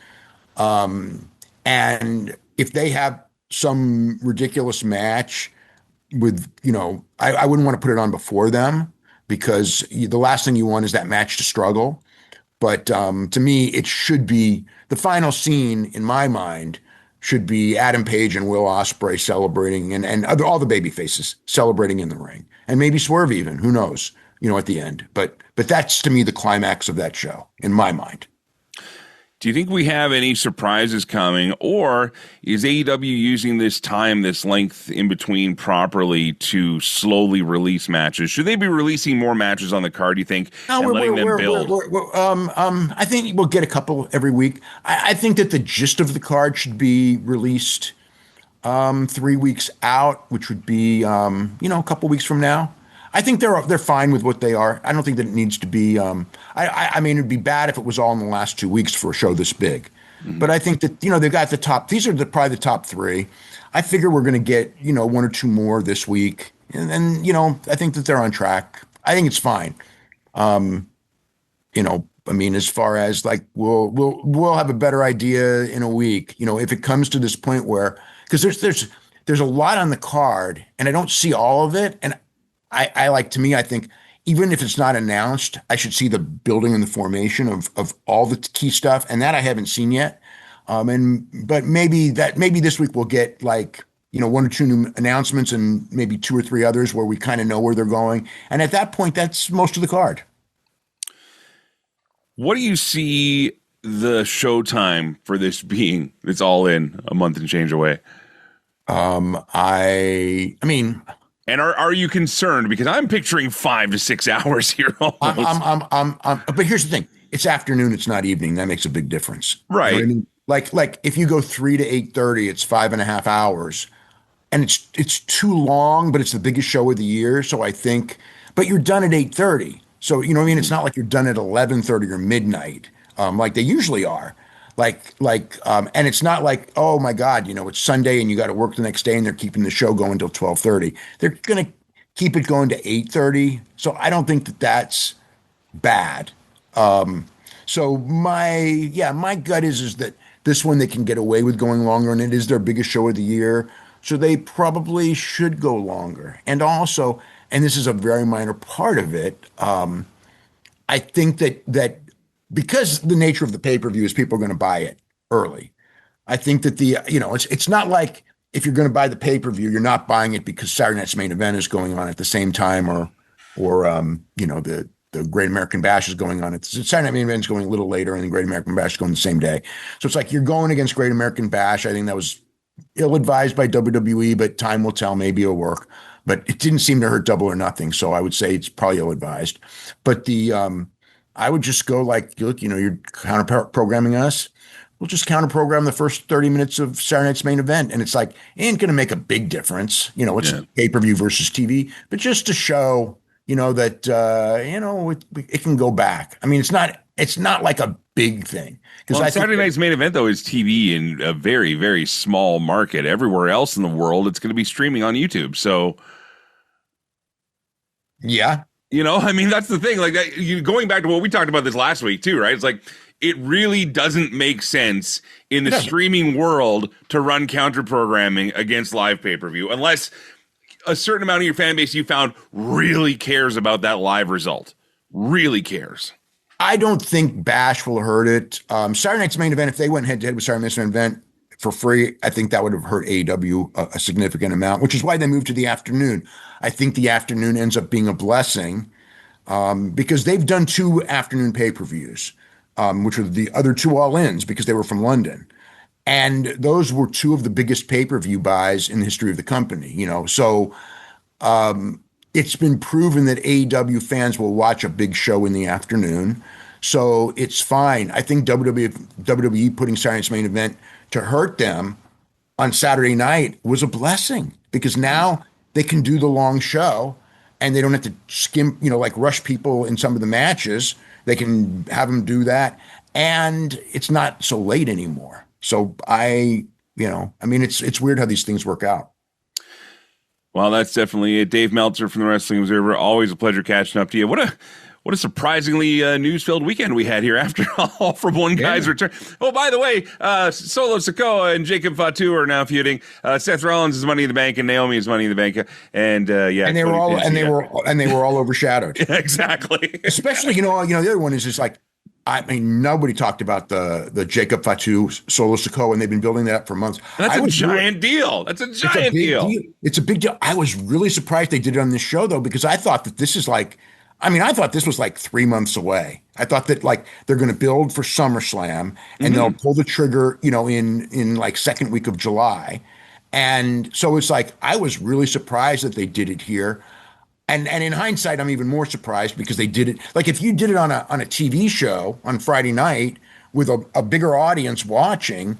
Speaker 12: And if they have some ridiculous match with, I wouldn't want to put it on before them, because the last thing you want is that match to struggle. But to me, it should be the final scene in my mind should be Adam Page and Will Ospreay celebrating, and all the baby faces celebrating in the ring, and maybe Swerve even, who knows, at the end. But that's to me the climax of that show in my mind.
Speaker 8: Do you think we have any surprises coming, or is AEW using this time, this length in between properly to slowly release matches? Should they be releasing more matches on the card, do you think, and letting them build?
Speaker 12: I think we'll get a couple every week. I think that the gist of the card should be released 3 weeks out, which would be, a couple weeks from now. I think they're fine with what they are. I don't think that it needs to be. I mean, it'd be bad if it was all in the last 2 weeks for a show this big. Mm-hmm. But I think that they've got the top. These are probably the top three. I figure we're going to get one or two more this week, and then I think that they're on track. I think it's fine. I mean, as far as like we'll have a better idea in a week. If it comes to this point where, because there's a lot on the card, and I don't see all of it, and I think even if it's not announced, I should see the building and the formation of all the key stuff, and that I haven't seen yet. But maybe this week we'll get like one or two new announcements and maybe two or three others where we kind of know where they're going, and at that point, that's most of the card.
Speaker 8: What do you see the showtime for this being? It's all in a month and change away.
Speaker 12: I mean.
Speaker 8: And are you concerned? Because I'm picturing 5 to 6 hours here.
Speaker 12: But here's the thing: it's afternoon, it's not evening. That makes a big difference,
Speaker 8: right?
Speaker 12: I mean, like if you go 3 to 8:30, it's 5.5 hours, and it's too long. But it's the biggest show of the year, so I think. But you're done at 8:30, so it's not like you're done at 11:30 or midnight, like they usually are. And it's not like, oh my God, it's Sunday and you got to work the next day and they're keeping the show going till 12:30. They're going to keep it going to 8:30. So I don't think that that's bad. So my gut is that this one they can get away with going longer, and it is their biggest show of the year. So they probably should go longer. And also, and this is a very minor part of it, I think that because the nature of the pay-per-view is people are going to buy it early. I think that it's not like if you're going to buy the pay-per-view, you're not buying it because Saturday Night's Main Event is going on at the same time, or the Great American Bash is going on. Saturday Night Main Event is going a little later, and the Great American Bash is going the same day. So it's like you're going against Great American Bash. I think that was ill-advised by WWE, but time will tell. Maybe it'll work. But it didn't seem to hurt Double or Nothing, so I would say it's probably ill-advised. But I would just go like, look, you're counter-programming us. we'll just counter program the first 30 minutes of Saturday night's main event. And it's like, it ain't going to make a big difference. You know, it's pay-per-view versus TV, but just to show, you know, that, you know, it can go back. I mean, it's not like a big thing.
Speaker 8: Well, Saturday night's main event, though, is TV in a very, very small market. Everywhere else in the world, it's going to be streaming on YouTube. So,
Speaker 12: yeah.
Speaker 8: You know, I mean, that's the thing. Like, going back to what we talked about this last week, too, right? It's like, it really doesn't make sense in the streaming world to run counter programming against live pay-per-view unless a certain amount of your fan base you found really cares about that live result. Really cares.
Speaker 12: I don't think Bash will hurt it. Saturday night's main event, if they went head-to-head with Saturday night's main event for free, I think that would have hurt AEW a significant amount, which is why they moved to the afternoon. I think the afternoon ends up being a blessing because they've done 2 afternoon pay-per-views, which were the other 2 all-ins because they were from London. And those were 2 of the biggest pay-per-view buys in the history of the company, you know. So it's been proven that AEW fans will watch a big show in the afternoon. So it's fine. I think WWE putting Saturday night's main event to hurt them on Saturday night was a blessing because now they can do the long show and they don't have to skim, you know, like rush people in some of the matches. They can have them do that. And it's not so late anymore. So you know, I mean, it's weird how these things work out.
Speaker 8: Well, that's definitely it. Dave Meltzer from the Wrestling Observer. Always a pleasure catching up to you. What a surprisingly news-filled weekend we had here after all from one guy's return. Oh, by the way, Solo Sikoa and Jacob Fatu are now feuding. Seth Rollins is Money in the Bank and Naomi is Money in the Bank. And
Speaker 12: and they were all overshadowed.
Speaker 8: Yeah, exactly.
Speaker 12: Especially, you know, the other one is just like, I mean, nobody talked about the Jacob Fatu Solo Sikoa, and they've been building that up for months.
Speaker 8: That's a giant deal. That's a giant deal.
Speaker 12: It's a big deal. I was really surprised they did it on this show, though, because I thought that this is like, I thought this was like 3 months away. I thought that like they're going to build for SummerSlam and they'll pull the trigger, you know, in like second week of July. And so it's like, I was really surprised that they did it here. And in hindsight, I'm even more surprised because they did it. Like if you did it on a TV show on Friday night with a bigger audience watching,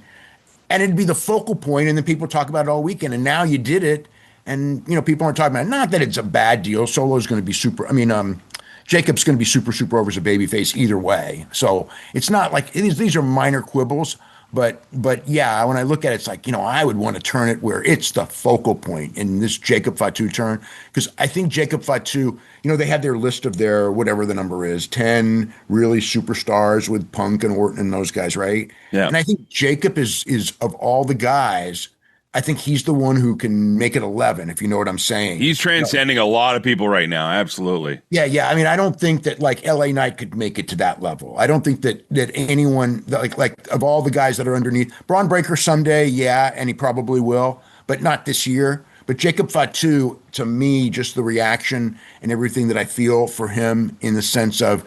Speaker 12: and it'd be the focal point, and then people talk about it all weekend. And now you did it, and you know people aren't talking about it. Not that it's a bad deal. Solo's going to be super. I mean, Jacob's going to be super over as a babyface either way. So it's not like these are minor quibbles. But yeah, when I look at it, it's like, you know, I would want to turn it where it's the focal point in this Jacob Fatu turn. Because I think Jacob Fatu, you know, they had their list of their, whatever the number is, 10 really superstars with Punk and Orton and those guys, right?
Speaker 8: Yeah.
Speaker 12: And I think Jacob is of all the guys, I think he's the one who can make it 11, if you know what I'm saying.
Speaker 8: He's transcending a lot of people right now. Absolutely.
Speaker 12: Yeah. I mean, I don't think that like LA Knight could make it to that level. I don't think that anyone like of all the guys that are underneath Braun Breaker someday. Yeah. And he probably will, but not this year. But Jacob Fatu, to me, just the reaction and everything that I feel for him in the sense of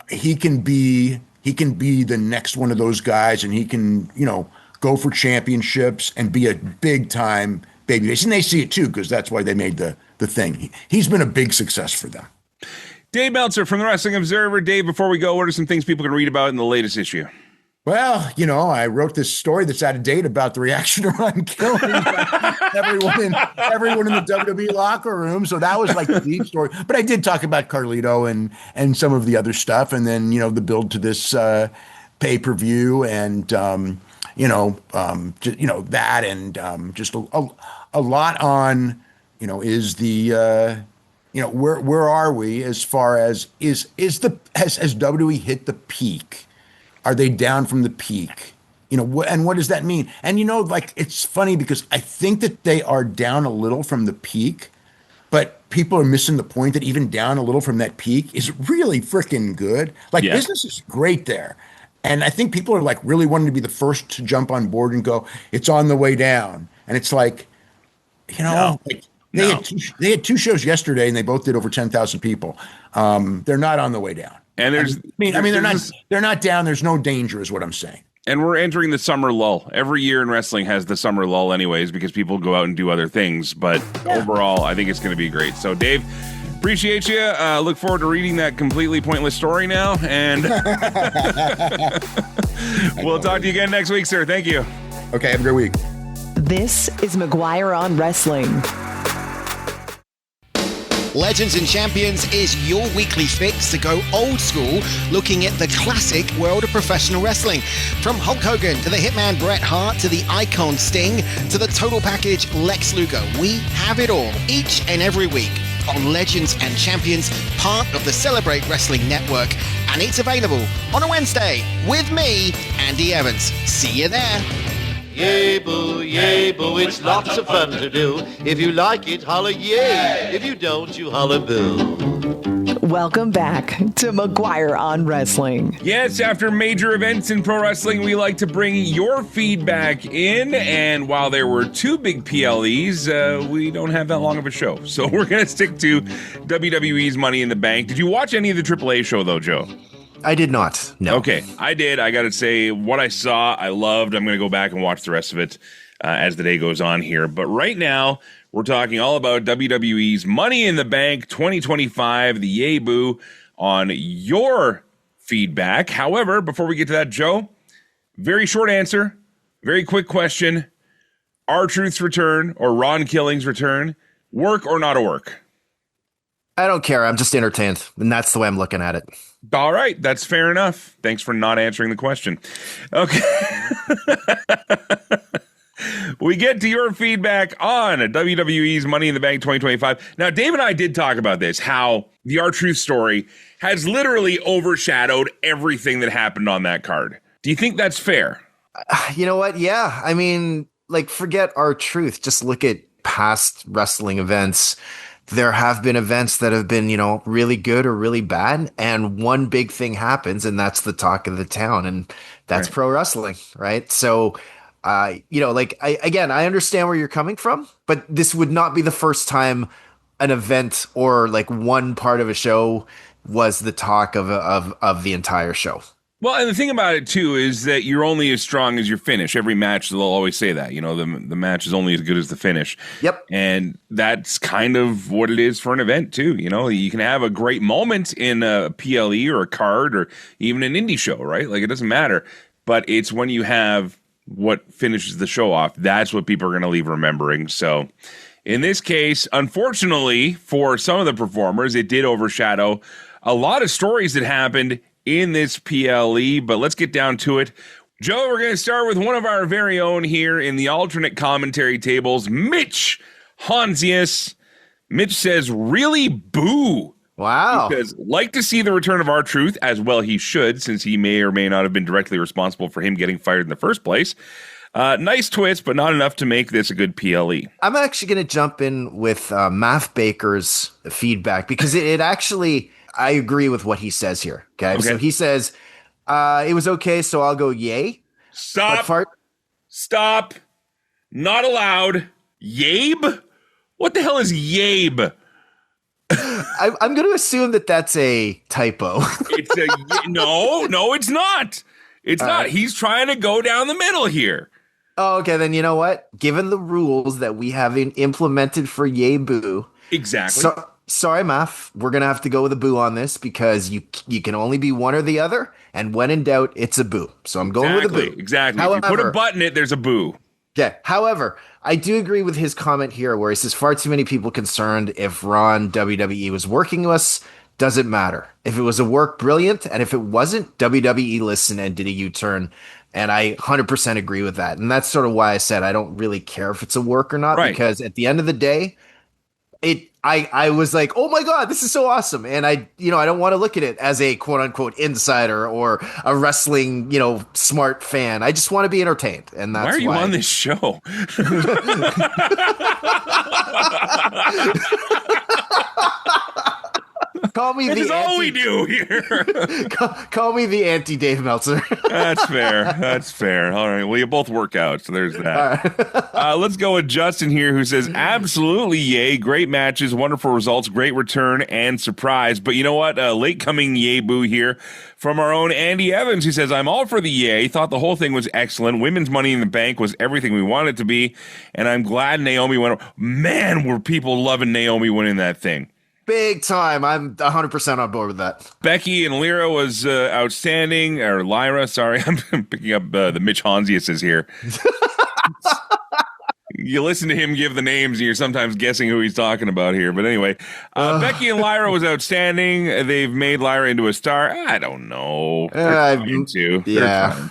Speaker 12: he can be the next one of those guys, and he can, you know, go for championships and be a big time babyface. And they see it too, because that's why they made the thing. He's been a big success for them.
Speaker 8: Dave Meltzer from the Wrestling Observer. Dave, before we go, what are some things people can read about in the latest issue?
Speaker 12: Well, you know, I wrote this story that's out of date about the reaction to Ron killing everyone in the WWE locker room. So that was like the deep story. But I did talk about Carlito and some of the other stuff, and then, you know, the build to this pay-per-view and that, and just a lot on, you know, is the where are we as far as has WWE hit the peak? Are they down from the peak? You know, and what does that mean? And, you know, like, it's funny because I think that they are down a little from the peak, but people are missing the point that even down a little from that peak is really freaking good. Like, business is great there. And I think people are like really wanting to be the first to jump on board and go, it's on the way down. And it's like, you know, they had two shows yesterday and they both did over 10,000 people. They're not on the way down.
Speaker 8: And
Speaker 12: they're not down. There's no danger is what I'm saying.
Speaker 8: And we're entering the summer lull. Every year in wrestling has the summer lull anyways, because people go out and do other things. But overall, I think it's going to be great. So, Dave, appreciate you. Look forward to reading that completely pointless story now. And We'll talk to you again next week, sir. Thank you.
Speaker 12: Okay, have a great week.
Speaker 4: This is McGuire on Wrestling.
Speaker 14: Legends and Champions is your weekly fix to go old school, looking at the classic world of professional wrestling. From Hulk Hogan to the Hitman Bret Hart to the Icon Sting to the total package Lex Luger. We have it all each and every week on Legends and Champions, part of the Celebrate Wrestling Network. And it's available on a Wednesday with me, Andy Evans. See you there.
Speaker 15: Yay boo, it's lots of fun to do. If you like it, holla yay. If you don't, you holla boo.
Speaker 4: Welcome back to McGuire on Wrestling.
Speaker 8: Yes, after major events in pro wrestling, we like to bring your feedback in. And while there were 2 big PLEs, we don't have that long of a show. So we're going to stick to WWE's Money in the Bank. Did you watch any of the AAA show, though, Joe?
Speaker 16: I did not. No.
Speaker 8: Okay, I did. I got to say, what I saw, I loved. I'm going to go back and watch the rest of it as the day goes on here. But right now, we're talking all about WWE's Money in the Bank 2025, the Yay Boo, on your feedback. However, before we get to that, Joe, very short answer, very quick question. R-Truth's return or Ron Killing's return, work or not a work?
Speaker 16: I don't care. I'm just entertained, and that's the way I'm looking at it.
Speaker 8: All right, that's fair enough. Thanks for not answering the question. Okay. We get to your feedback on WWE's Money in the Bank 2025. Now, Dave and I did talk about this, how the R-Truth story has literally overshadowed everything that happened on that card. Do you think that's fair?
Speaker 16: You know what? Yeah. I mean, like, forget R-Truth. Just look at past wrestling events. There have been events that have been, really good or really bad. And one big thing happens, and that's the talk of the town. And that's right. Pro wrestling, right? So, I understand where you're coming from, but this would not be the first time an event or like one part of a show was the talk of the entire show.
Speaker 8: Well, and the thing about it, too, is that you're only as strong as your finish. Every match, they'll always say that. The match is only as good as the finish.
Speaker 16: Yep.
Speaker 8: And that's kind of what it is for an event, too. You can have a great moment in a PLE or a card or even an indie show, right? Like, it doesn't matter. But it's when you have what finishes the show off, that's what people are going to leave remembering. So in this case, unfortunately, for some of the performers, it did overshadow a lot of stories that happened in this PLE, but let's get down to it. Joe, we're going to start with one of our very own here in the alternate commentary tables, Mitch Honsius. Mitch says, really boo.
Speaker 16: Wow.
Speaker 8: He says, like to see the return of R-Truth, as well he should, since he may or may not have been directly responsible for him getting fired in the first place. Nice twist, but not enough to make this a good PLE.
Speaker 16: I'm actually going to jump in with Math Baker's feedback, because it actually... I agree with what he says here. Okay. So he says, it was okay, so I'll go yay.
Speaker 8: Stop. Not allowed. Yabe? What the hell is yabe?
Speaker 16: I'm going to assume that that's a typo.
Speaker 8: No, it's not. It's not. He's trying to go down the middle here.
Speaker 16: Oh, okay. Then you know what? Given the rules that we have implemented for yay boo.
Speaker 8: Exactly.
Speaker 16: Sorry, Math. We're going to have to go with a boo on this, because you can only be one or the other. And when in doubt, it's a boo. So I'm going with a boo.
Speaker 8: Exactly. However, if you put a button in it, there's a boo.
Speaker 16: Yeah. However, I do agree with his comment here where he says far too many people concerned if Ron WWE was working with us. Doesn't matter. If it was a work, brilliant. And if it wasn't, WWE listened and did a U-turn. And I 100% agree with that. And that's sort of why I said I don't really care if it's a work or not. Right. Because at the end of the day, I was like, oh my God, this is so awesome. And I don't want to look at it as a quote unquote insider or a wrestling, smart fan. I just want to be entertained. And that's why.
Speaker 8: Why are you on this show?
Speaker 16: Call me
Speaker 8: this is all we do here.
Speaker 16: Call me the anti-Dave Meltzer.
Speaker 8: That's fair. All right. Well, you both work out, so there's that. Right. Let's go with Justin here, who says, absolutely yay. Great matches, wonderful results, great return, and surprise. But you know what? Late coming yay boo here from our own Andy Evans, who says, I'm all for the yay. Thought the whole thing was excellent. Women's Money in the Bank was everything we wanted it to be. And I'm glad Naomi went. Man, were people loving Naomi winning that thing.
Speaker 16: Big time. I'm 100% on board with that.
Speaker 8: Becky and Lyra was outstanding. Or Lyra, sorry. I'm picking up the Mitch Honsiuses here. You listen to him give the names, and you're sometimes guessing who he's talking about here. But anyway, Becky and Lyra was outstanding. They've made Lyra into a star. I don't know. They're trying to.
Speaker 16: Yeah.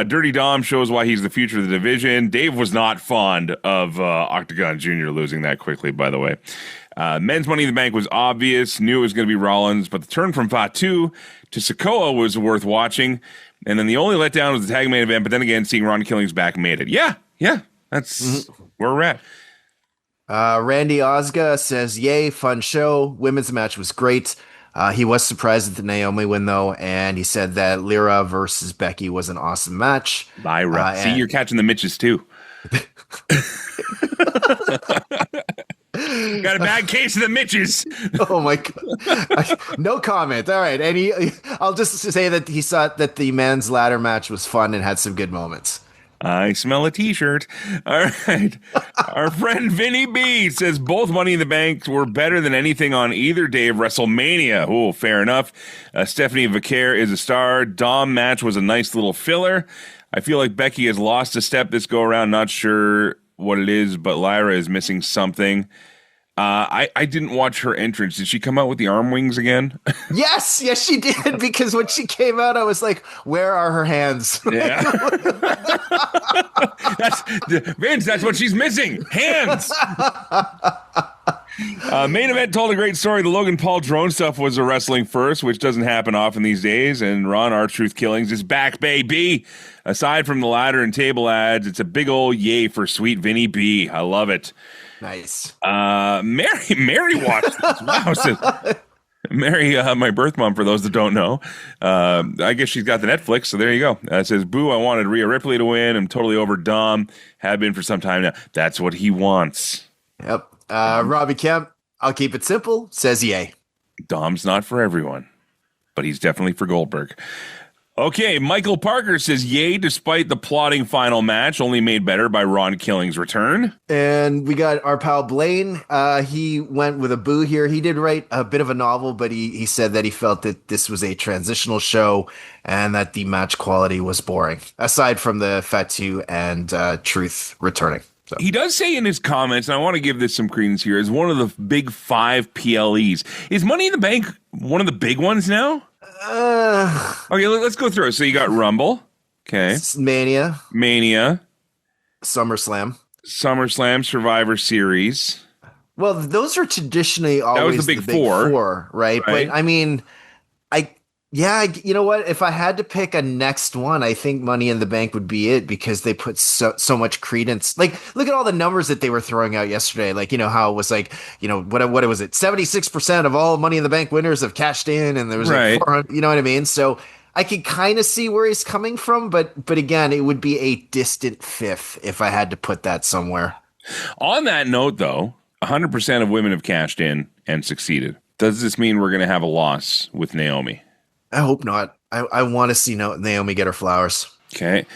Speaker 8: Dirty Dom shows why he's the future of the division. Dave was not fond of Octagon Jr. losing that quickly, by the way. Men's Money in the Bank was obvious. Knew it was going to be Rollins, but the turn from Fatu to Sikoa was worth watching. And then the only letdown was the tag main event. But then again, seeing Ron Killings back made it. Yeah. That's where we're at.
Speaker 16: Randy Osga says, yay, fun show. Women's match was great. He was surprised at the Naomi win, though, and he said that Lyra versus Becky was an awesome match.
Speaker 8: Lyra. See, you're catching the Mitches, too. Got a bad case of the Mitches.
Speaker 16: Oh, my God. No comment. All right. And I'll just say that he thought that the men's ladder match was fun and had some good moments.
Speaker 8: I smell a t-shirt. All right. Our friend Vinny B says both Money in the Bank were better than anything on either day of WrestleMania. Oh, fair enough. Stephanie Vicaire is a star. Dom match was a nice little filler. I feel like Becky has lost a step this go around. Not sure what it is, but Lyra is missing something. I didn't watch her entrance. Did she come out with the arm wings again?
Speaker 16: Yes, she did. Because when she came out, I was like, "Where are her hands?"
Speaker 8: Yeah, that's what she's missing. Hands. Main event told a great story. The Logan Paul drone stuff was a wrestling first, which doesn't happen often these days. And Ron R-Truth Killings is back, baby. Aside from the ladder and table ads, it's a big old yay for sweet Vinny B. I love it.
Speaker 16: Nice.
Speaker 8: Mary watched this. Wow. So, Mary, my birth mom, for those that don't know. I guess she's got the Netflix, so there you go. It says, boo, I wanted Rhea Ripley to win. I'm totally over Dom. Have been for some time now. That's what he wants.
Speaker 16: Yep. Robbie Kemp, I'll keep it simple, says yay.
Speaker 8: Dom's not for everyone, but he's definitely for Goldberg. Okay, Michael Parker says yay despite the plotting final match, only made better by Ron Killings' return.
Speaker 16: And we got our pal Blaine. He went with a boo here. He did write a bit of a novel, but he said that he felt that this was a transitional show and that the match quality was boring, aside from the Fatu and Truth returning. So.
Speaker 8: He does say in his comments, and I want to give this some credence here, is one of the big 5 PLEs. Is Money in the Bank one of the big ones now? Okay, let's go through it. So you got Rumble. Okay.
Speaker 16: Mania.
Speaker 8: SummerSlam, Survivor Series.
Speaker 16: Well, those are traditionally always
Speaker 8: that was the big four,
Speaker 16: right? But I mean, you know what? If I had to pick a next one, I think Money in the Bank would be it because they put so much credence. Like, look at all the numbers that they were throwing out yesterday. Like, you know, how it was like, you know, what was it? 76% of all Money in the Bank winners have cashed in, and there was like 400, you know what I mean? So I could kind of see where he's coming from, but again, it would be a distant fifth if I had to put that somewhere.
Speaker 8: On that note, though, 100% of women have cashed in and succeeded. Does this mean we're going to have a loss with Naomi?
Speaker 16: I hope not. I want to see Naomi get her flowers.
Speaker 8: Okay.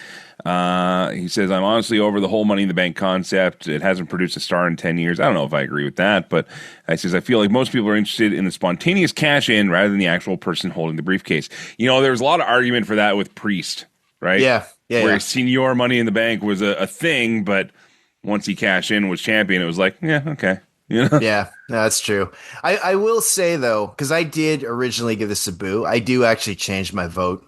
Speaker 8: He says, I'm honestly over the whole Money in the Bank concept. It hasn't produced a star in 10 years. I don't know if I agree with that, but he says, I feel like most people are interested in the spontaneous cash in rather than the actual person holding the briefcase. You know, there was a lot of argument for that with Priest, right?
Speaker 16: Yeah.
Speaker 8: Where Senior Money in the Bank was a thing, but once he cashed in was champion, it was like, yeah, okay. You know?
Speaker 16: Yeah, no, that's true. I will say, though, because I did originally give this a boo, I do actually change my vote.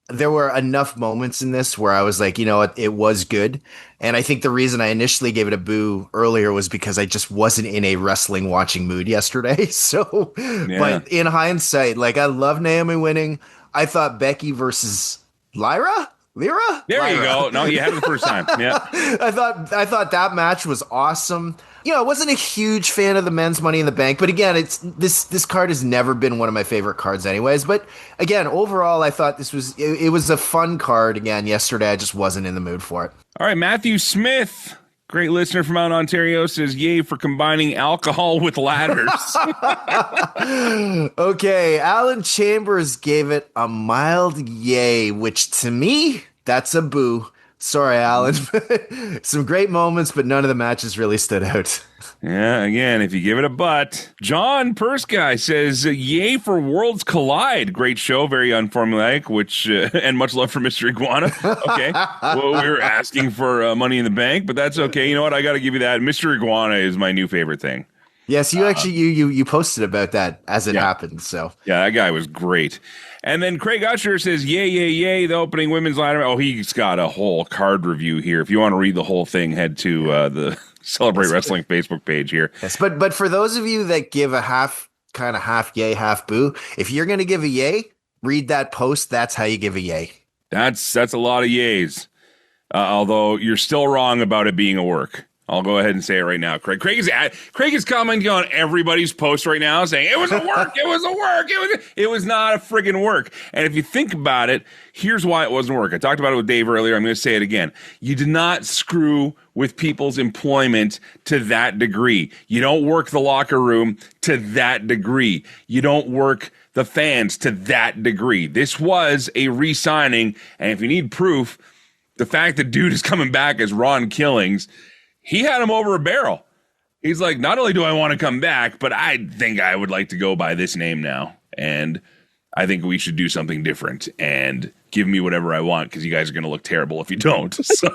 Speaker 16: There were enough moments in this where I was like, you know what, it was good. And I think the reason I initially gave it a boo earlier was because I just wasn't in a wrestling watching mood yesterday. So, But in hindsight, like, I love Naomi winning. I thought Becky versus Lyra?
Speaker 8: There you go. No, you had it the first time. Yeah.
Speaker 16: I thought that match was awesome. You know, I wasn't a huge fan of the men's Money in the Bank, but again, it's this card has never been one of my favorite cards anyways. But again, overall, I thought this was it was a fun card. Again, yesterday I just wasn't in the mood for it.
Speaker 8: All right, Matthew Smith, great listener from out in Ontario, says yay for combining alcohol with ladders.
Speaker 16: Okay, Alan Chambers gave it a mild yay, which to me, that's a boo. Sorry, Alan. Some great moments, but none of the matches really stood out.
Speaker 8: Yeah, again, if you give it a butt. John Persky says, yay for Worlds Collide. Great show, very unformulaic, which, and much love for Mr. Iguana. Okay. Well, we were asking for Money in the Bank, but that's okay. You know what? I got to give you that. Mr. Iguana is my new favorite thing.
Speaker 16: Yes, you actually, you posted about that as it happened, so.
Speaker 8: Yeah, that guy was great. And then Craig Usher says, yay, yay, yay, the opening women's ladder. Oh, he's got a whole card review here. If you want to read the whole thing, head to the Celebrate Wrestling Facebook page here.
Speaker 16: Yes, but for those of you that give a half yay, half boo, if you're going to give a yay, read that post. That's how you give a yay.
Speaker 8: That's a lot of yays. Although you're still wrong about it being a work. I'll go ahead and say it right now. Craig is commenting on everybody's post right now saying it was a work, it was a work, it was not a friggin' work. And if you think about it, here's why it wasn't work. I talked about it with Dave earlier. I'm going to say it again. You did not screw with people's employment to that degree. You don't work the locker room to that degree. You don't work the fans to that degree. This was a re-signing, and if you need proof, the fact that dude is coming back as Ron Killings, he had him over a barrel. He's like, not only do I want to come back, but I think I would like to go by this name now. And I think we should do something different and give me whatever I want because you guys are going to look terrible if you don't. So,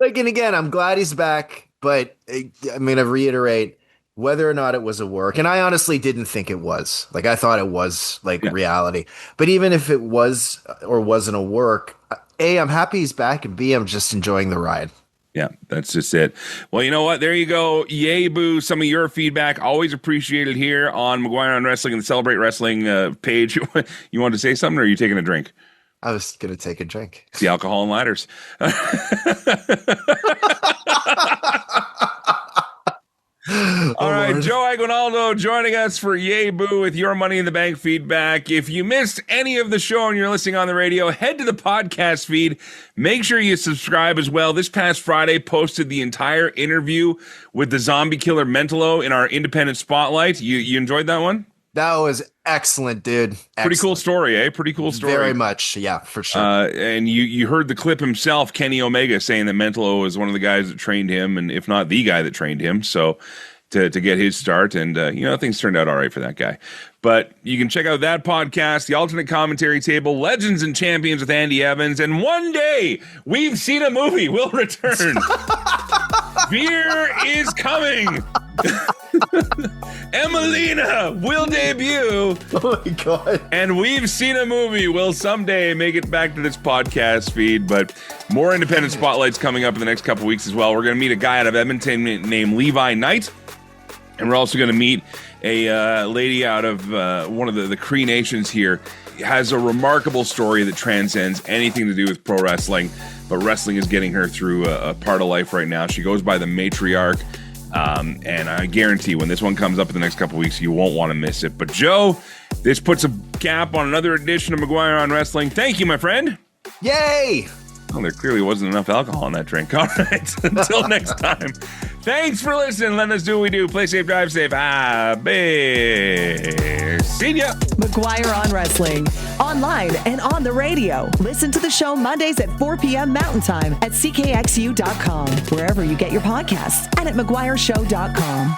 Speaker 16: like, and again, I'm glad he's back, but I'm going to reiterate whether or not it was a work. And I honestly didn't think it was. Like, I thought it was reality. But even if it was or wasn't a work, A, I'm happy he's back, and B, I'm just enjoying the ride.
Speaker 8: Yeah, that's just it. Well, you know what? There you go. Yay, boo. Some of your feedback, always appreciated here on McGuire on Wrestling and the Celebrate Wrestling page. You wanted to say something, or are you taking a drink?
Speaker 16: I was going to take a drink.
Speaker 8: It's the alcohol and ladders. All right, Joe Aguinaldo joining us for Yay Boo with your Money in the Bank feedback. If you missed any of the show and you're listening on the radio, head to the podcast feed. Make sure you subscribe as well. This past Friday, posted the entire interview with the zombie killer Mentolo in our independent spotlight. You enjoyed that one?
Speaker 16: That was excellent, dude. Excellent.
Speaker 8: Pretty cool story, eh? Pretty cool story.
Speaker 16: Very much, yeah, for sure.
Speaker 8: And you heard the clip himself, Kenny Omega, saying that Mentolo was one of the guys that trained him, and if not the guy that trained him. So to get his start, and things turned out all right for that guy. But you can check out that podcast, the Alternate Commentary Table, Legends and Champions with Andy Evans, and one day We've Seen a Movie will return. Fear is coming. Emelina will debut.
Speaker 16: Oh my God.
Speaker 8: And We've Seen a Movie will someday make it back to this podcast feed, but more independent spotlights coming up in the next couple weeks as well. We're going to meet a guy out of Edmonton named Levi Knight, and we're also going to meet a lady out of one of the Cree Nations here. Has a remarkable story that transcends anything to do with pro wrestling, but wrestling is getting her through a part of life right now. She goes by the Matriarch. And I guarantee when this one comes up in the next couple weeks, you won't want to miss it. But Joe, this puts a cap on another edition of McGuire on Wrestling. Thank you, my friend.
Speaker 16: Yay!
Speaker 8: Well, there clearly wasn't enough alcohol in that drink. All right, until next time. Thanks for listening. Let us do what we do. Play safe, drive safe. See ya.
Speaker 4: McGuire on Wrestling. Online and on the radio. Listen to the show Mondays at 4 p.m. Mountain Time at ckxu.com, wherever you get your podcasts, and at McGuireShow.com.